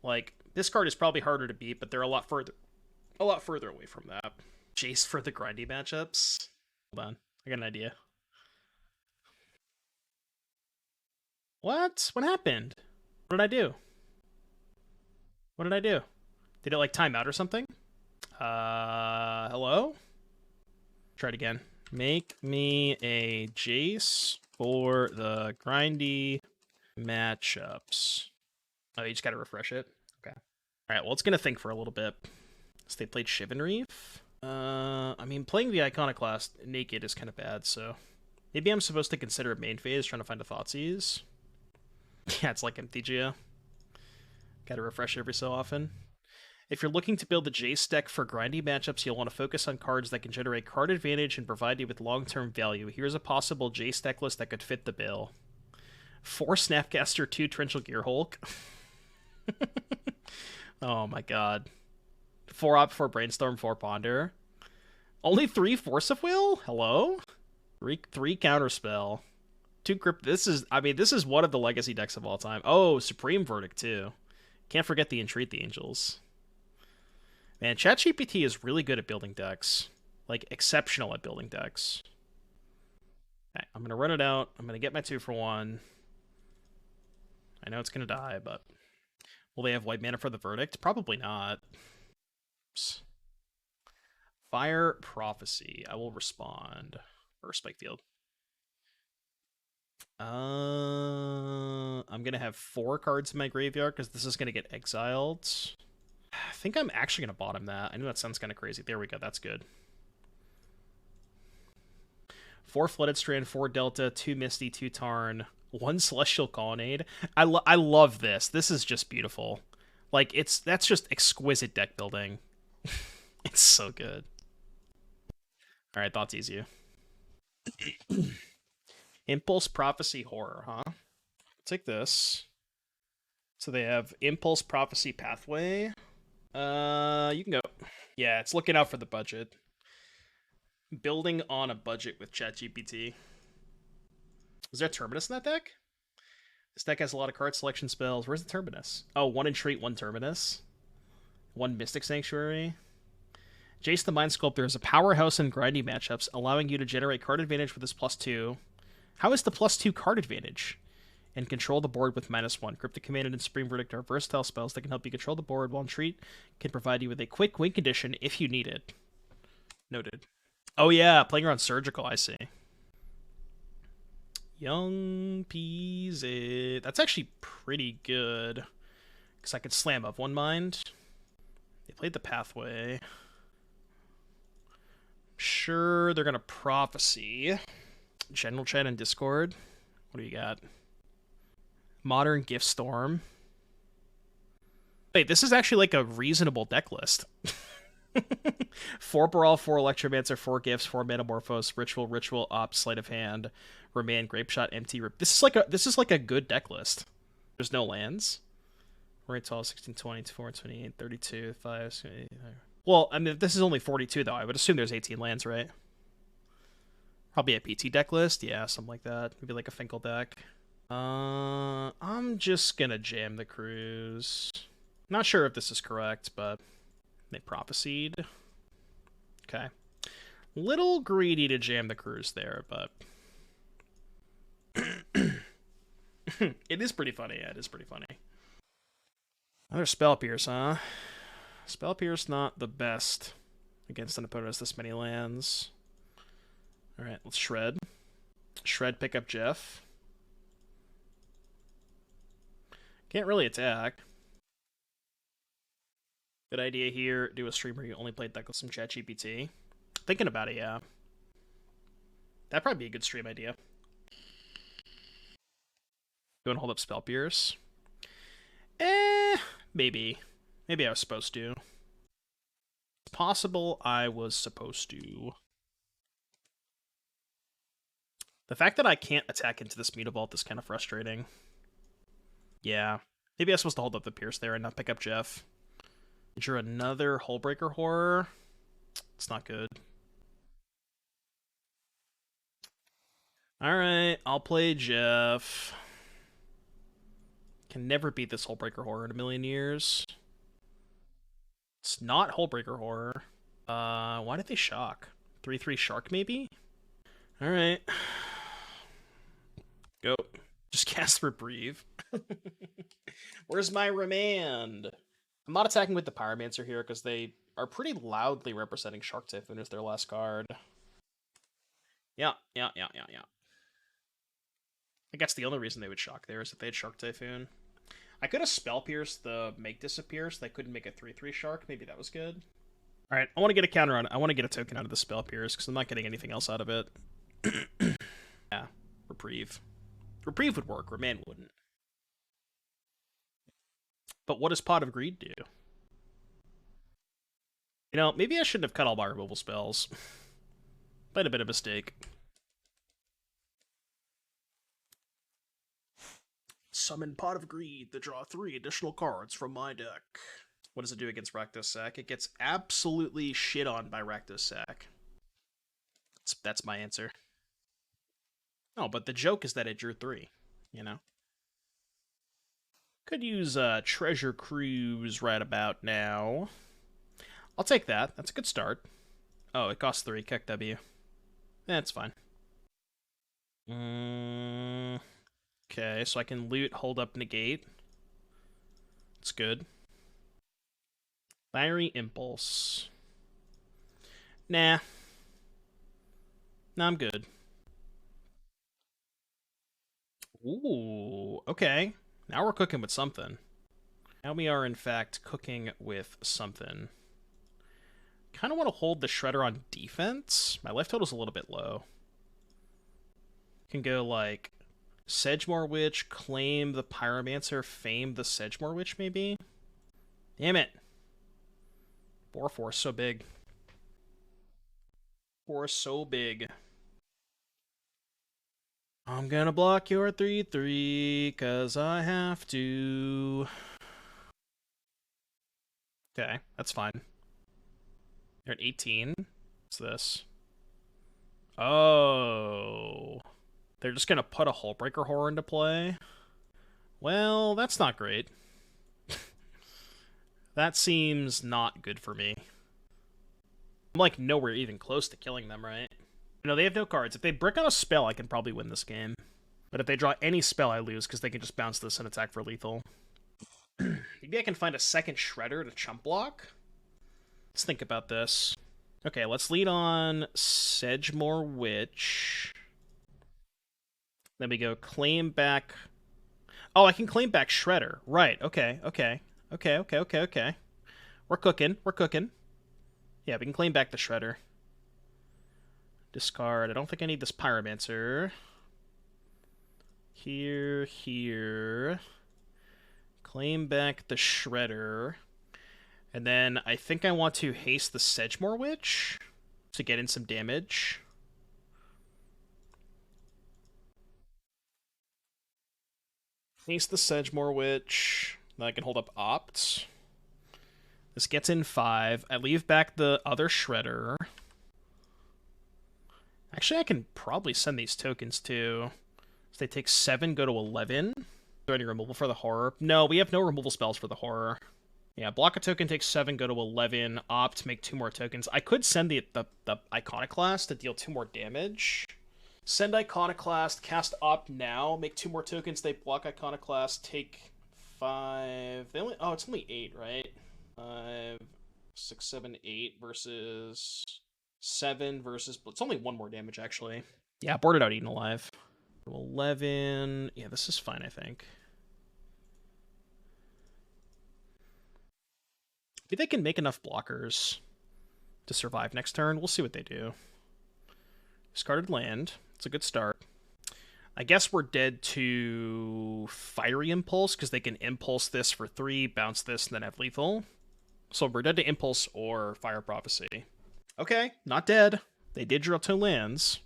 Like, this card is probably harder to beat, but they're a lot further away from that. Jace for the grindy matchups? Hold on, I got an idea. What? What happened? What did I do? What did I do? Did it, like, time out or something? Hello? Try it again. Make me a Jace for the grindy matchups. Oh, you just gotta refresh it? Okay. Alright, well, it's gonna think for a little bit. So they played Shivan Reef. I mean, playing the Iconoclast naked is kind of bad, so... Maybe I'm supposed to consider a main phase, trying to find a Thoughtseize. Yeah, it's like MTGO. Gotta refresh it every so often. If you're looking to build a Jace deck for grindy matchups, you'll want to focus on cards that can generate card advantage and provide you with long-term value. Here's a possible Jace deck list that could fit the bill. 4 Snapcaster, 2 Torrential Gearhulk. Oh my god. 4 Op, 4 Brainstorm, 4 Ponder. Only 3 Force of Will? Hello? 3 Counterspell. 2 Crypt. This is one of the legacy decks of all time. Oh, Supreme Verdict, too. Can't forget the Entreat the Angels. Man, ChatGPT is really good at building decks. Like, exceptional at building decks. Okay, I'm going to run it out. I'm going to get my 2-for-1. I know it's going to die, but... Will they have white mana for the Verdict? Probably not. Oops. Fire Prophecy. I will respond. Or Spike Field. I'm going to have 4 cards in my graveyard because this is going to get exiled. I think I'm actually going to bottom that. I know that sounds kind of crazy. There we go. That's good. 4 Flooded Strand, 4 Delta, 2 Misty, 2 Tarn, 1 Celestial Colonnade. I love this. This is just beautiful. Like, that's just exquisite deck building. It's so good. All right, Thoughtseize you. Impulse Prophecy Horror, huh? Take this. So they have Impulse Prophecy Pathway. You can go. Yeah, it's looking out for the budget. Building on a budget with ChatGPT. Is there a Terminus in that deck? This deck has a lot of card selection spells. Where's the Terminus? Oh, 1 Entreat, 1 Terminus. 1 Mystic Sanctuary. Jace the Mind Sculptor is a powerhouse in grinding matchups, allowing you to generate card advantage with this +2. How is the +2 card advantage? And control the board with -1. Cryptic Command and Supreme Verdict are versatile spells that can help you control the board, while Entreat can provide you with a quick win condition if you need it. Noted. Oh yeah, playing around Surgical, I see. Young Peasy. That's actually pretty good. Because I could slam up 1 Mind. They played the Pathway. Sure, they're going to Prophecy. General Chat and Discord. What do you got? Modern Gift Storm. Wait, this is actually like a reasonable deck list. 4 Brawl, 4 Electromancer, 4 Gifts, 4 Metamorphose, Ritual, Opt, Sleight of Hand, Remand, Grapeshot, Empty. This is like a good deck list. There's no lands. Right, 12, 16, 20, 24, 28, 32, 5. Well, I mean, this is only 42 though. I would assume there's 18 lands, right? Probably a PT deck list, yeah, something like that. Maybe like a Finkel deck. I'm just gonna jam the Cruise. Not sure if this is correct, but they prophesied. Okay. Little greedy to jam the Cruise there, but it is pretty funny. Yeah, it is pretty funny. Another Spell Pierce, huh? Spell Pierce not the best against an opponent who has this many lands. Alright, let's Shred. Shred, pick up Jeff. Can't really attack. Good idea here. Do a stream where you only play deck with some ChatGPT. Thinking about it, yeah. That'd probably be a good stream idea. Go and hold up Spell Pierce. Maybe. Maybe I was supposed to. It's possible I was supposed to. The fact that I can't attack into this Mutavault is kind of frustrating. Yeah. Maybe I was supposed to hold up the Pierce there and not pick up Jeff. Drew another Hullbreaker Horror. It's not good. Alright, I'll play Jeff. Can never beat this Hullbreaker Horror in a million years. It's not Hullbreaker Horror. Why did they shock? 3/3 Shark, maybe? Alright. Go. Just cast Reprieve. Where's my Remand? I'm not attacking with the Pyromancer here because they are pretty loudly representing Shark Typhoon as their last card. Yeah. I guess the only reason they would shock there is if they had Shark Typhoon. I could have Spell Pierced the Make Disappear so they couldn't make a 3/3 Shark. Maybe that was good. Alright, I want to get a counter on it. I want to get a token out of the Spell Pierce because I'm not getting anything else out of it. Yeah, Reprieve. Reprieve would work, Remand wouldn't. But what does Pot of Greed do? You know, maybe I shouldn't have cut all my removal spells. Made a bit of a mistake. Summon Pot of Greed to draw 3 additional cards from my deck. What does it do against Rakdos Sack? It gets absolutely shit on by Rakdos Sack. That's my answer. Oh, but the joke is that it drew 3, you know? Could use a treasure cruise right about now. I'll take that. That's a good start. Oh, it costs 3. Kick W. That's fine. Okay, so I can loot, hold up, negate. It's good. Fiery Impulse. Nah. I'm good. Ooh, okay. Now we're cooking with something. Now we are, in fact, cooking with something. Kind of want to hold the Shredder on defense. My life total's a little bit low. Can go, like, Sedgemoor Witch, claim the Pyromancer, fame the Sedgemoor Witch, maybe? Damn it. 4/4, so big. 4 so big. I'm gonna block your 3/3, cause I have to. Okay, that's fine. You're at 18. What's this? Oh. They're just gonna put a Hullbreaker Horror into play? Well, that's not great. That seems not good for me. I'm like nowhere even close to killing them, right? No, they have no cards. If they brick on a spell, I can probably win this game. But if they draw any spell, I lose, because they can just bounce this and attack for lethal. Maybe I can find a second Shredder to chump block? Let's think about this. Okay, let's lead on Sedgemoor Witch. Then we go claim back... Oh, I can claim back Shredder. Right, okay. We're cooking. Yeah, we can claim back the Shredder. Discard. I don't think I need this Pyromancer. Here. Claim back the Shredder. And then I think I want to haste the Sedgemoor Witch to get in some damage. Haste the Sedgemoor Witch. Then I can hold up Opt. This gets in 5. I leave back the other Shredder. Actually, I can probably send these tokens too. So they take 7, go to 11. Is there any removal for the horror? No, we have no removal spells for the horror. Yeah, block a token, take 7, go to 11. Opt, make 2 more tokens. I could send the Iconoclast to deal 2 more damage. Send Iconoclast, cast Opt now, make 2 more tokens. They block Iconoclast, take 5. They only, oh, it's only 8, right? 5, 6, 7, 8 versus 7 versus... It's only 1 more damage, actually. Yeah, boarded out, eaten alive. 11... Yeah, this is fine, I think. Maybe they can make enough blockers to survive next turn. We'll see what they do. Discarded land. It's a good start. I guess we're dead to Fiery Impulse, because they can Impulse this for 3, bounce this, and then have lethal. So we're dead to Impulse or Fire Prophecy. Okay, not dead. They did draw 2 lands.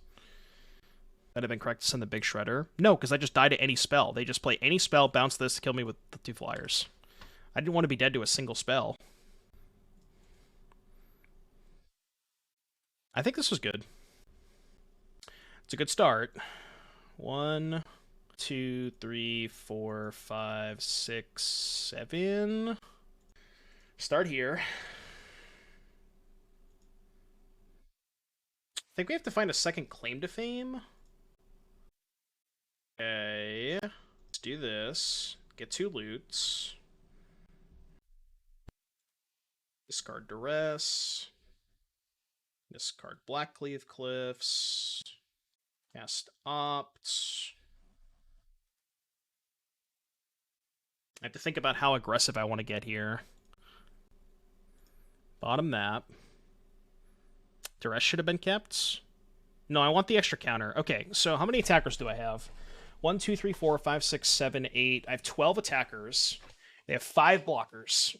That'd have been correct to send the big Shredder. No, because I just died to any spell. They just play any spell, bounce this to kill me with the 2 flyers. I didn't want to be dead to a single spell. I think this was good. It's a good start. 1, 2, 3, 4, 5, 6, 7. Start here. I think we have to find a second claim to fame. Okay. Let's do this. Get 2 loots. Discard Duress. Discard Blackcleave Cliffs. Cast Opt. I have to think about how aggressive I want to get here. Bottom map. Duress should have been kept. No, I want the extra counter. Okay, so how many attackers do I have? 1, 2, 3, 4, 5, 6, 7, 8. I have 12 attackers. They have 5 blockers.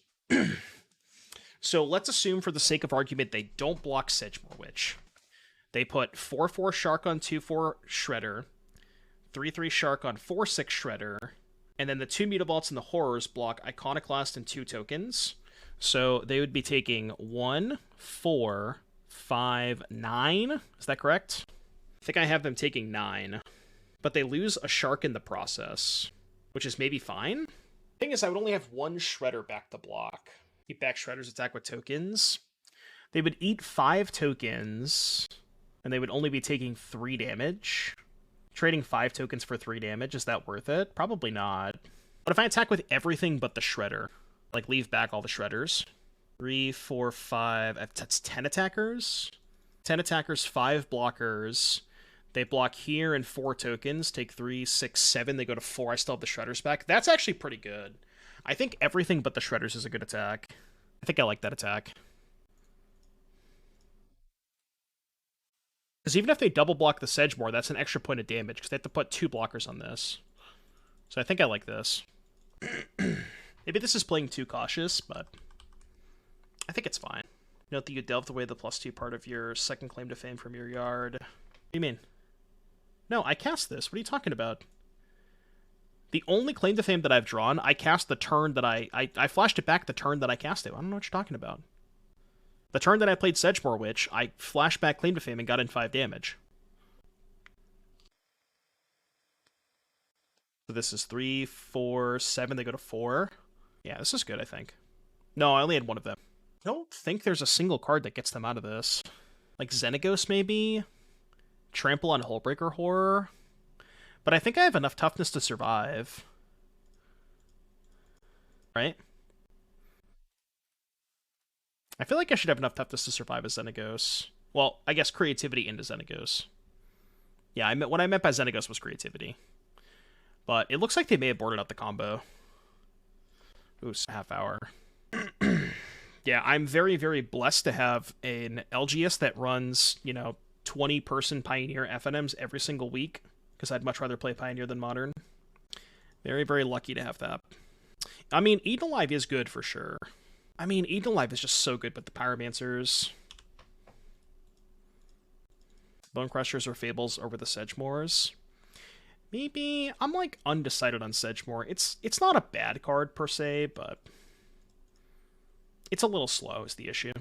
So let's assume, for the sake of argument, they don't block Sedgemoor Witch. They put 4/4 Shark on 2/4 Shredder, 3/3 Shark on 4/6 Shredder, and then the 2 Mutabolts and the Horrors block Iconoclast and 2 tokens. So they would be taking 1, 4, 5, 9. Is that correct? I think I have them taking 9. But they lose a Shark in the process, which is maybe fine. Thing is, I would only have one Shredder back to block. Keep back Shredder's attack with tokens. They would eat 5 tokens, and they would only be taking 3 damage. Trading 5 tokens for 3 damage, is that worth it? Probably not. What if I attack with everything but the Shredder? Like, leave back all the Shredders. 3, 4, 5... That's 10 attackers? 10 attackers, 5 blockers. They block here and 4 tokens. Take 3, 6, 7. They go to 4. I still have the Shredders back. That's actually pretty good. I think everything but the Shredders is a good attack. I think I like that attack. Because even if they double block the Sedgemoor, that's an extra point of damage, because they have to put 2 blockers on this. So I think I like this. Maybe this is playing too cautious, but I think it's fine. Note that you delved away the +2 part of your second claim to fame from your yard. What do you mean? No, I cast this. What are you talking about? The only claim to fame that I've drawn, I cast the turn that I flashed it back the turn that I cast it. I don't know what you're talking about. The turn that I played Sedgemoor Witch, I flashed back claim to fame and got in 5 damage. So this is 3, 4, 7. They go to 4. Yeah, this is good, I think. No, I only had one of them. I don't think there's a single card that gets them out of this. Like Xenagos, maybe? Trample on Hullbreaker Horror? But I think I have enough toughness to survive. Right? I feel like I should have enough toughness to survive as Xenagos. Well, I guess creativity into Xenagos. Yeah, what I meant by Xenagos was creativity. But it looks like they may have boarded up the combo. Ooh, it's a half hour. Yeah, I'm very, very blessed to have an LGS that runs, 20-person Pioneer FNMs every single week, because I'd much rather play Pioneer than Modern. Very, very lucky to have that. I mean, Eaten Alive is good for sure. I mean, Eaten Alive is just so good with the Pyromancers. Bone Crushers or Fables over the Sedgemoors. Maybe I'm like undecided on Sedgemoor. It's not a bad card per se, but it's a little slow is the issue.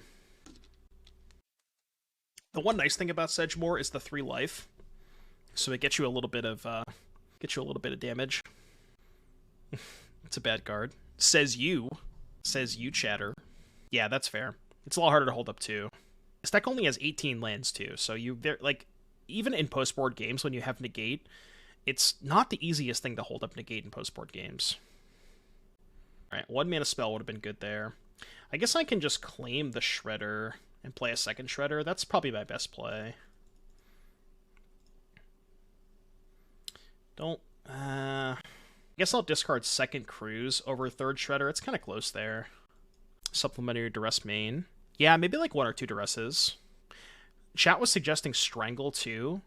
The one nice thing about Sedgemoor is the 3 life, so it gets you a little bit of damage. It's a bad card. Says you, chatter. Yeah, that's fair. It's a lot harder to hold up too. This deck only has 18 lands too, so even in post-board games when you have Negate, it's not the easiest thing to hold up Negate in post-board games. Alright, 1 mana spell would have been good there. I guess I can just claim the Shredder and play a second Shredder. That's probably my best play. I guess I'll discard second Cruise over third Shredder. It's kind of close there. Supplementary Duress main. Yeah, maybe like 1 or 2 Duresses. Chat was suggesting Strangle too,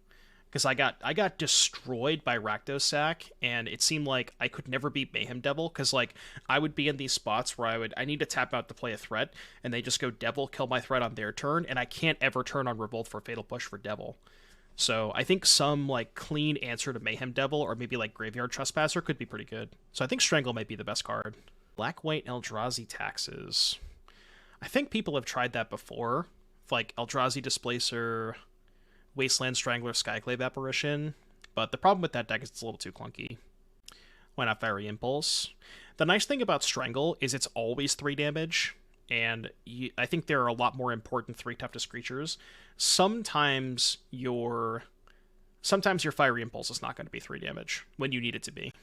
because I got destroyed by Rakdos, and it seemed like I could never beat Mayhem Devil, because I would be in these spots where I need to tap out to play a threat, and they just go Devil, kill my threat on their turn, and I can't ever turn on Revolt for Fatal Push for Devil. So I think some clean answer to Mayhem Devil, or maybe Graveyard Trespasser, could be pretty good. So I think Strangle might be the best card. Black-White Eldrazi Taxes. I think people have tried that before. Eldrazi Displacer, Wasteland Strangler, Skyclave Apparition. But the problem with that deck is it's a little too clunky. Why not Fiery Impulse? The nice thing about Strangle is it's always 3 damage, and I think there are a lot more important 3 toughness creatures. Sometimes your Fiery Impulse is not going to be 3 damage when you need it to be.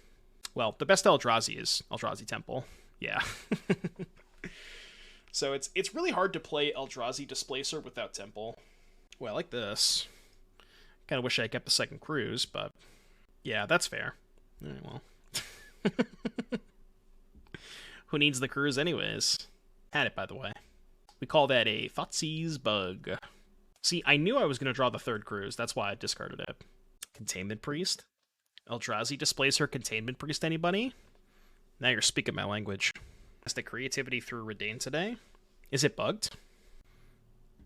Well, the best Eldrazi is Eldrazi Temple. Yeah. So it's really hard to play Eldrazi Displacer without Temple. Well, I like this. Kind of wish I kept the second Cruise, but yeah, that's fair. All right, well. Who needs the Cruise anyways? Had it, by the way. We call that a Thoughtseize bug. See, I knew I was going to draw the third Cruise. That's why I discarded it. Containment Priest? Eldrazi Displacer Containment Priest, anybody? Now you're speaking my language. That's the creativity through Redain today. Is it bugged?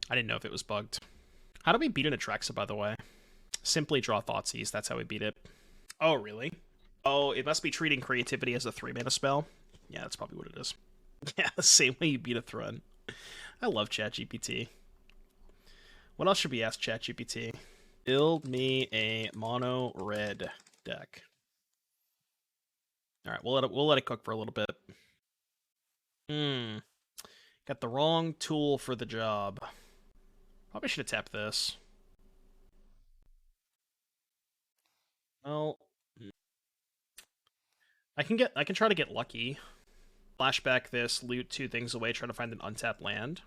I didn't know if it was bugged. How do we beat an Atraxa, by the way? Simply draw Thoughtseize. That's how we beat it. Oh, really? Oh, it must be treating creativity as a 3-mana spell. Yeah, that's probably what it is. Yeah, the same way you beat a Thrun. I love ChatGPT. What else should we ask ChatGPT? Build me a mono red deck. All right, we'll let it cook for a little bit. Got the wrong tool for the job. Probably should have tapped this. Well, I can try to get lucky. Flashback this, loot 2 things away, try to find an untapped land.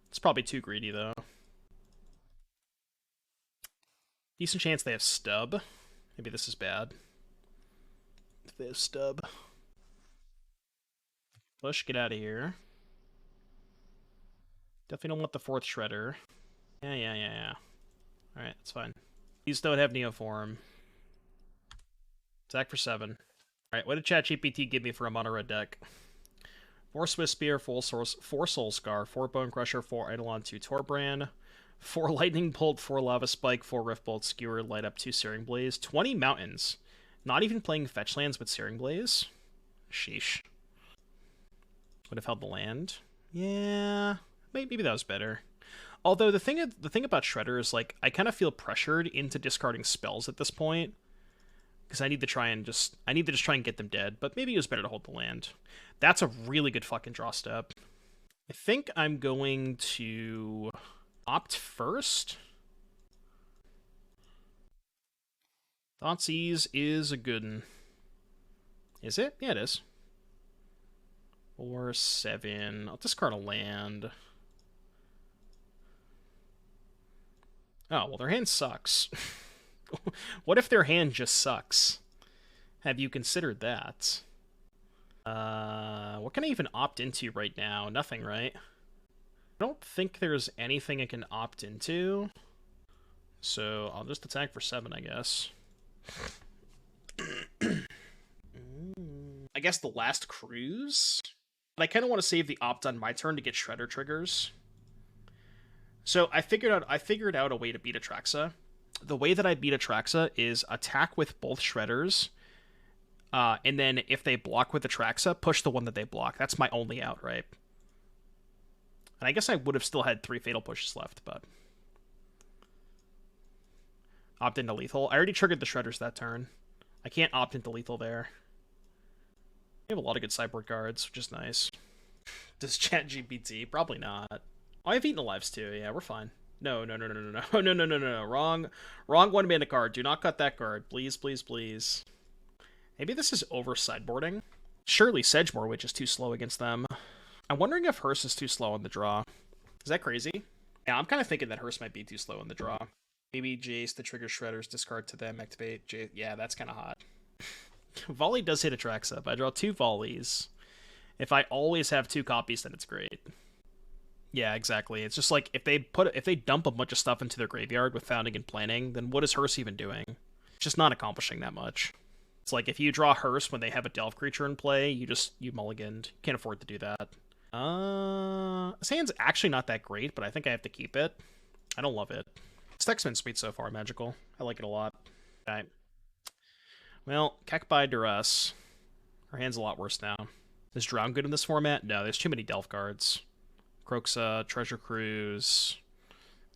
It's probably too greedy though. Decent chance they have stub. Maybe this is bad. If they have stub. Push, get out of here. Definitely don't want the 4th shredder. Yeah. Alright, that's fine. These don't have Neoform. Attack for 7. Alright, what did ChatGPT give me for a mono red deck? 4 Swift Spear, 4 Soul Scar, 4 Bone Crusher, 4 Eidolon, 2 Torbran, 4 Lightning Bolt, 4 Lava Spike, 4 Rift Bolt, Skewer, Light Up, 2 Searing Blaze, 20 Mountains. Not even playing fetch lands with Searing Blaze? Sheesh. Would have held the land. Yeah, maybe that was better. Although the thing about Shredder is, like, I kind of feel pressured into discarding spells at this point. Because I need to try and get them dead, but maybe it was better to hold the land. That's a really good fucking draw step. I think I'm going to opt first. Thoughtseize is a good one. Is it? Yeah, it is. 4, 7. I'll discard a land. Oh, well, their hand sucks. What if their hand just sucks? Have you considered that? What can I even opt into right now? Nothing, right? I don't think there's anything I can opt into. So I'll just attack for 7, I guess. I guess the last cruise? But I kind of want to save the opt on my turn to get Shredder triggers. So I figured out a way to beat Atraxa. The way that I beat Atraxa is attack with both Shredders, and then if they block with Atraxa, push the one that they block. That's my only out, right? And I guess I would have still had 3 Fatal Pushes left, but... Opt into lethal. I already triggered the Shredders that turn. I can't opt into lethal there. We have a lot of good sideboard cards, which is nice. Does ChatGPT? Probably not. Oh, I have Eaten Alives too. Yeah, we're fine. No. Wrong 1-mana card. Do not cut that card. Please. Maybe this is over sideboarding. Surely Sedgemoor Witch is too slow against them. I'm wondering if Hearse is too slow on the draw. Is that crazy? Yeah, I'm kind of thinking that Hearse might be too slow on the draw. Maybe Jace, the trigger Shredders, discard to them, activate Jace. Yeah, that's kind of hot. Volley does hit Atraxa. I draw 2 volleys. If I always have 2 copies, then it's great. Yeah, exactly. It's just like if they dump a bunch of stuff into their graveyard with Founding and Planning, then what is Hearse even doing? It's just not accomplishing that much. It's like if you draw Hearse when they have a Delve creature in play, you mulliganed. You can't afford to do that. This hand's actually not that great, but I think I have to keep it. I don't love it. This deck's been sweet so far, Magical. I like it a lot. Okay. Well, Keck by Duress. Her hand's a lot worse now. Is Drown good in this format? No, there's too many Delve cards. Croxa, Treasure Cruise,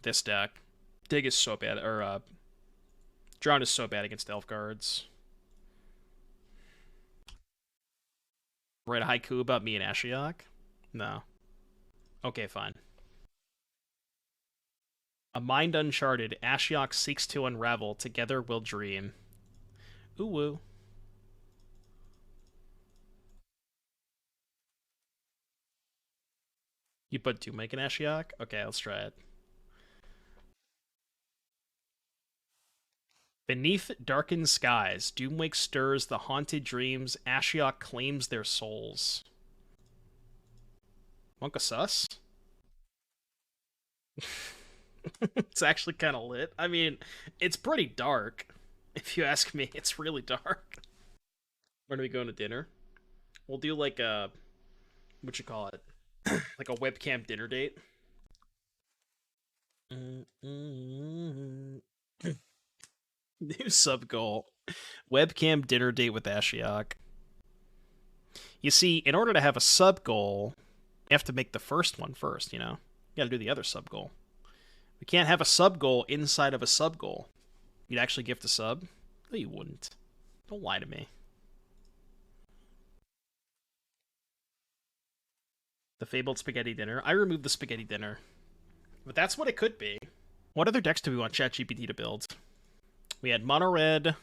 this deck. Dig is so bad, or Drown is so bad against Delve cards. Write a haiku about me and Ashiok? No. Okay, fine. A mind uncharted, Ashiok seeks to unravel, together we'll dream. Ooh woo. You put Doomwake in Ashiok? Okay, let's try it. Beneath darkened skies, Doomwake stirs the haunted dreams, Ashiok claims their souls. Monka sus? It's actually kind of lit. I mean, it's pretty dark. If you ask me, it's really dark. When are we going to dinner? We'll do like a... what you call it? Like a webcam dinner date. New sub goal. Webcam dinner date with Ashiok. You see, in order to have a sub goal, you have to make the first one first, you know? You gotta do the other sub goal. We can't have a sub goal inside of a sub goal. You'd actually gift a sub? No, you wouldn't. Don't lie to me. The fabled spaghetti dinner. I removed the spaghetti dinner. But that's what it could be. What other decks do we want ChatGPT to build? We had mono red.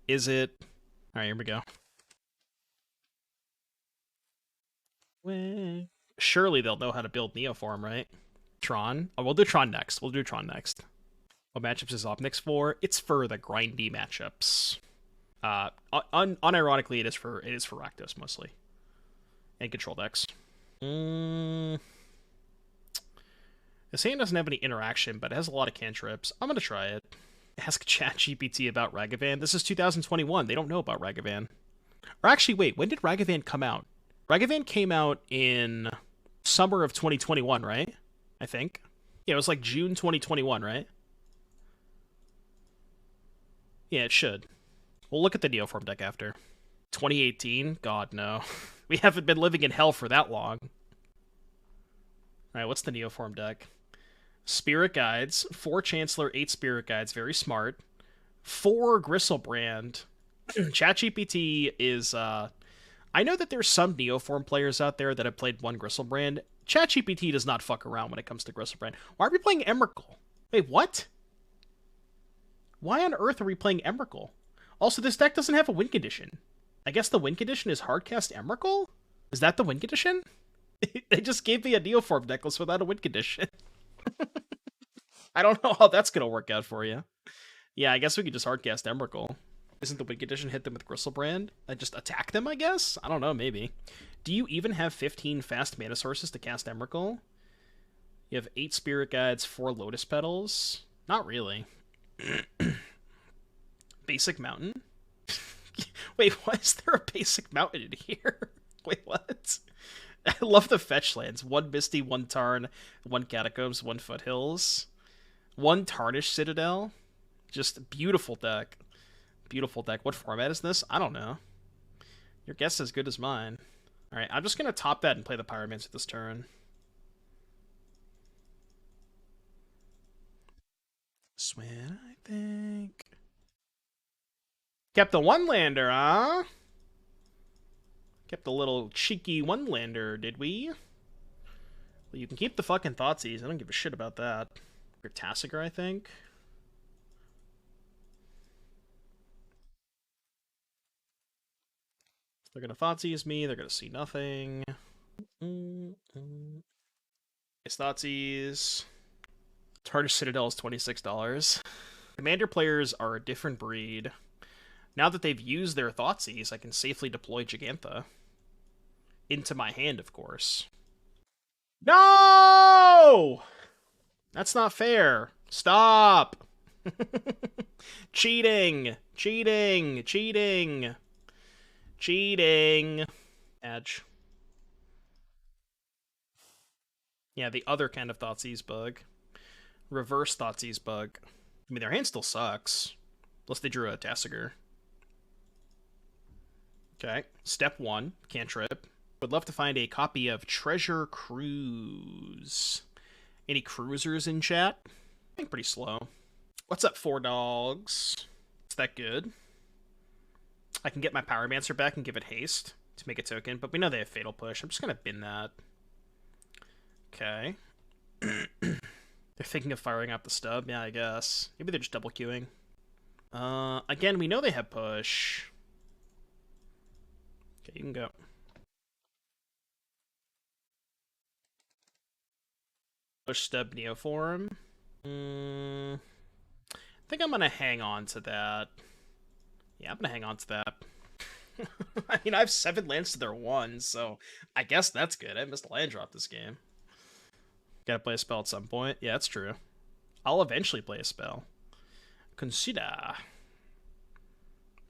Is it? Alright, here we go. Well, surely they'll know how to build Neoform, right? Tron? Oh, we'll do Tron next. What matchups is Ob Nixilis for? It's for the grindy matchups. Unironically, it is for Rakdos mostly. And control decks. This hand doesn't have any interaction, but it has a lot of cantrips. I'm gonna try it. Ask ChatGPT about Ragavan. This is 2021. They don't know about Ragavan. Or actually, wait, when did Ragavan come out? Ragavan came out in summer of 2021, right? I think. Yeah, it was like June 2021, right? Yeah, it should. We'll look at the Neoform deck after. 2018? God, no. We haven't been living in hell for that long. Alright, what's the Neoform deck? Spirit Guides, 4 Chancellor, 8 Spirit Guides, very smart. 4 Gristlebrand. ChatGPT is, I know that there's some Neoform players out there that have played 1 Gristlebrand. ChatGPT does not fuck around when it comes to Gristlebrand. Why are we playing Emrakul? Wait, what? Why on earth are we playing Emrakul? Also, this deck doesn't have a win condition. I guess the win condition is hardcast Emrakul? Is that the win condition? They just gave me a Neoform necklace without a win condition. I don't know how that's gonna work out for you. Yeah, I guess we could just hardcast Emrakul. Isn't the win condition hit them with Gristlebrand? I just attack them, I guess? I don't know, maybe. Do you even have 15 fast mana sources to cast Emrakul? You have 8 Spirit Guides, 4 Lotus Petals? Not really. Basic Mountain? Wait, why is there a Basic Mountain in here? Wait, what? I love the fetch lands. 1 Misty, 1 Tarn, 1 Catacombs, 1 Foothills, 1 Tarnished Citadel. Just beautiful deck. Beautiful deck. What format is this? I don't know. Your guess is as good as mine. Alright, I'm just going to top that and play the Pyromancer this turn. Sweat, I think. Kept the one-lander, huh? Kept a little cheeky one-lander, did we? Well, you can keep the fucking Thoughtseize. I don't give a shit about that. Your Tassiger, I think. They're gonna Thoughtseize me. They're gonna see nothing. It's Thoughtseize. Tarnished Citadel is $26. Commander players are a different breed. Now that they've used their Thoughtseize, I can safely deploy Jegantha. Into my hand, of course. No! That's not fair. Stop! Cheating! Cheating! Cheating! Cheating! Edge. Yeah, the other kind of Thoughtseize bug. Reverse Thoughtseize bug. I mean, their hand still sucks. Unless they drew a Tassiger. Okay. Step 1. Cantrip. Would love to find a copy of Treasure Cruise. Any cruisers in chat? I think pretty slow. What's up, 4 dogs? Is that good? I can get my Pyromancer back and give it haste to make a token, but we know they have Fatal Push. I'm just going to bin that. Okay. They're thinking of firing out the stub? Yeah, I guess. Maybe they're just double queuing. Again, we know they have Push. Okay, you can go. Push stub Neoform. I think I'm going to hang on to that. Yeah, I'm going to hang on to that. I mean, I have 7 lands to their 1, so I guess that's good. I missed a land drop this game. Gotta play a spell at some point. Yeah, that's true. I'll eventually play a spell. Consider.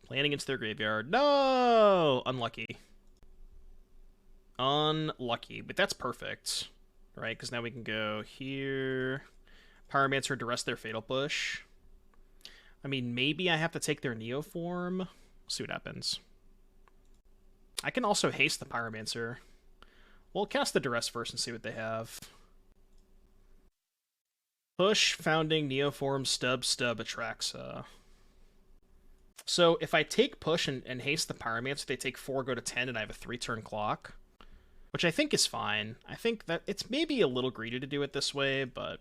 Landing into their graveyard. No! Unlucky. Unlucky. But that's perfect. Right? Because now we can go here. Pyromancer, Duress their Fatal Push. I mean, maybe I have to take their Neoform. See what happens. I can also haste the Pyromancer. We'll cast the Duress first and see what they have. Push, Founding, Neoform, Stub, Atraxa. So if I take Push and haste the Pyromancer, they take 4, go to 10, and I have a 3-turn clock. which I think is fine. I think that it's maybe a little greedy to do it this way, but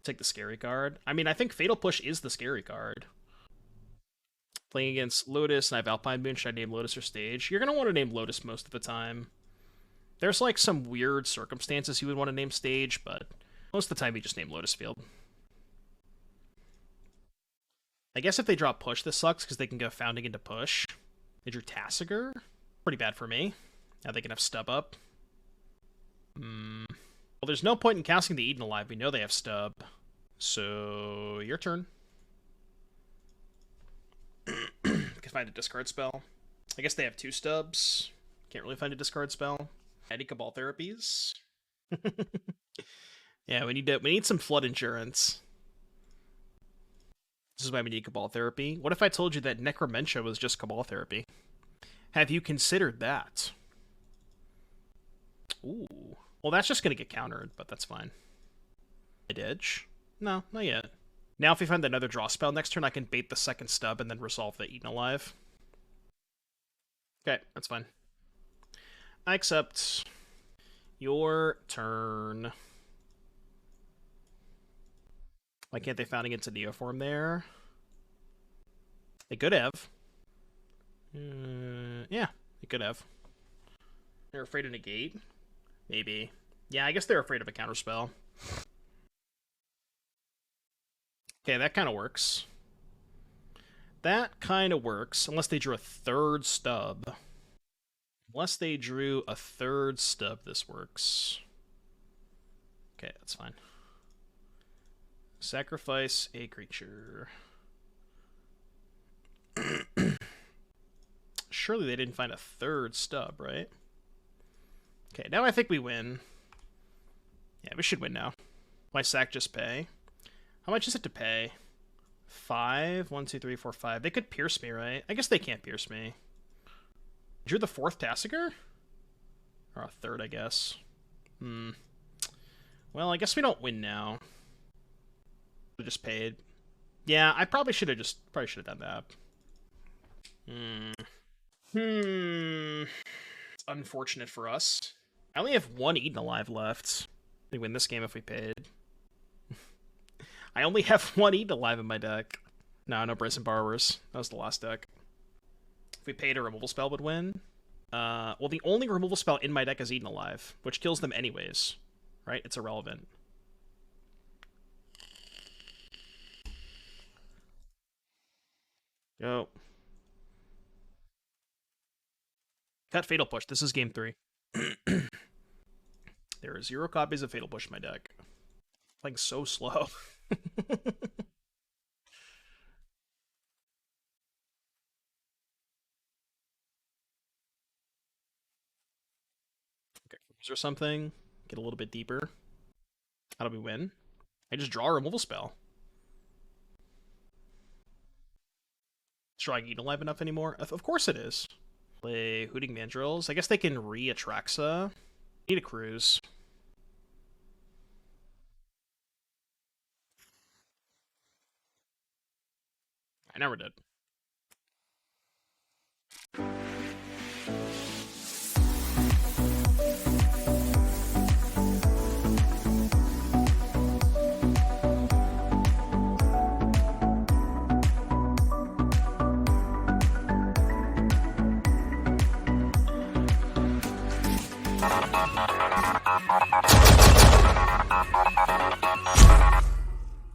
take the scary card. I mean, I think Fatal Push is the scary card. Playing against Lotus, and I have Alpine Moon. Should I name Lotus or Stage? You're going to want to name Lotus most of the time. There's like some weird circumstances you would want to name Stage, but most of the time you just name Lotus Field. I guess if they draw Push, this sucks, because they can go Founding into Push. They drew Tassiger. Pretty bad for me. Now they can have Stub up. Well, there's no point in casting the Eaten Alive. We know they have Stub. So, your turn. Can find a discard spell. I guess they have 2 stubs. Can't really find a discard spell. Any Cabal Therapies. Yeah, we need some Flood Endurance. This is why we need Cabal Therapy. What if I told you that Necromentia was just Cabal Therapy? Have you considered that? Ooh. Well, that's just going to get countered, but that's fine. Edge? No, not yet. Now if we find another draw spell next turn, I can bait the second stub and then resolve the Eaten Alive. Okay, that's fine. I accept. Your turn. Why can't they Founding into Neoform there? They could have. Yeah, they could have. They're afraid of Negate? Maybe. Yeah, I guess they're afraid of a counterspell. Okay, that kind of works. That kind of works, unless they drew a 3rd stub. Unless they drew a 3rd stub, this works. Okay, that's fine. Sacrifice a creature. Surely they didn't find a 3rd stub, right? Okay, now I think we win. Yeah, we should win now. Why sack just pay? How much is it to pay? 5? 1, 2, 3, 4, 5. They could pierce me, right? I guess they can't pierce me. Drew the 4th Tassiger? Or a 3rd, I guess. Well, I guess we don't win now. We just paid. Yeah, I probably should have done that. It's unfortunate for us. I only have 1 Eaten Alive left. We win this game if we paid. I only have 1 Eaten Alive in my deck. No Brazen Borrowers. That was the last deck. If we paid, a removal spell would win. Well, the only removal spell in my deck is Eaten Alive, which kills them anyways. Right? It's irrelevant. Go. Cut Fatal Push. This is game 3. There are 0 copies of Fatal Push in my deck. Playing so slow. Okay, or something. Get a little bit deeper. How do we win? I just draw a removal spell. Is drawing Eaten Alive enough anymore? Of course it is. Play Hooting Mandrills. I guess they can re-Atraxa. Need a cruise. I never did.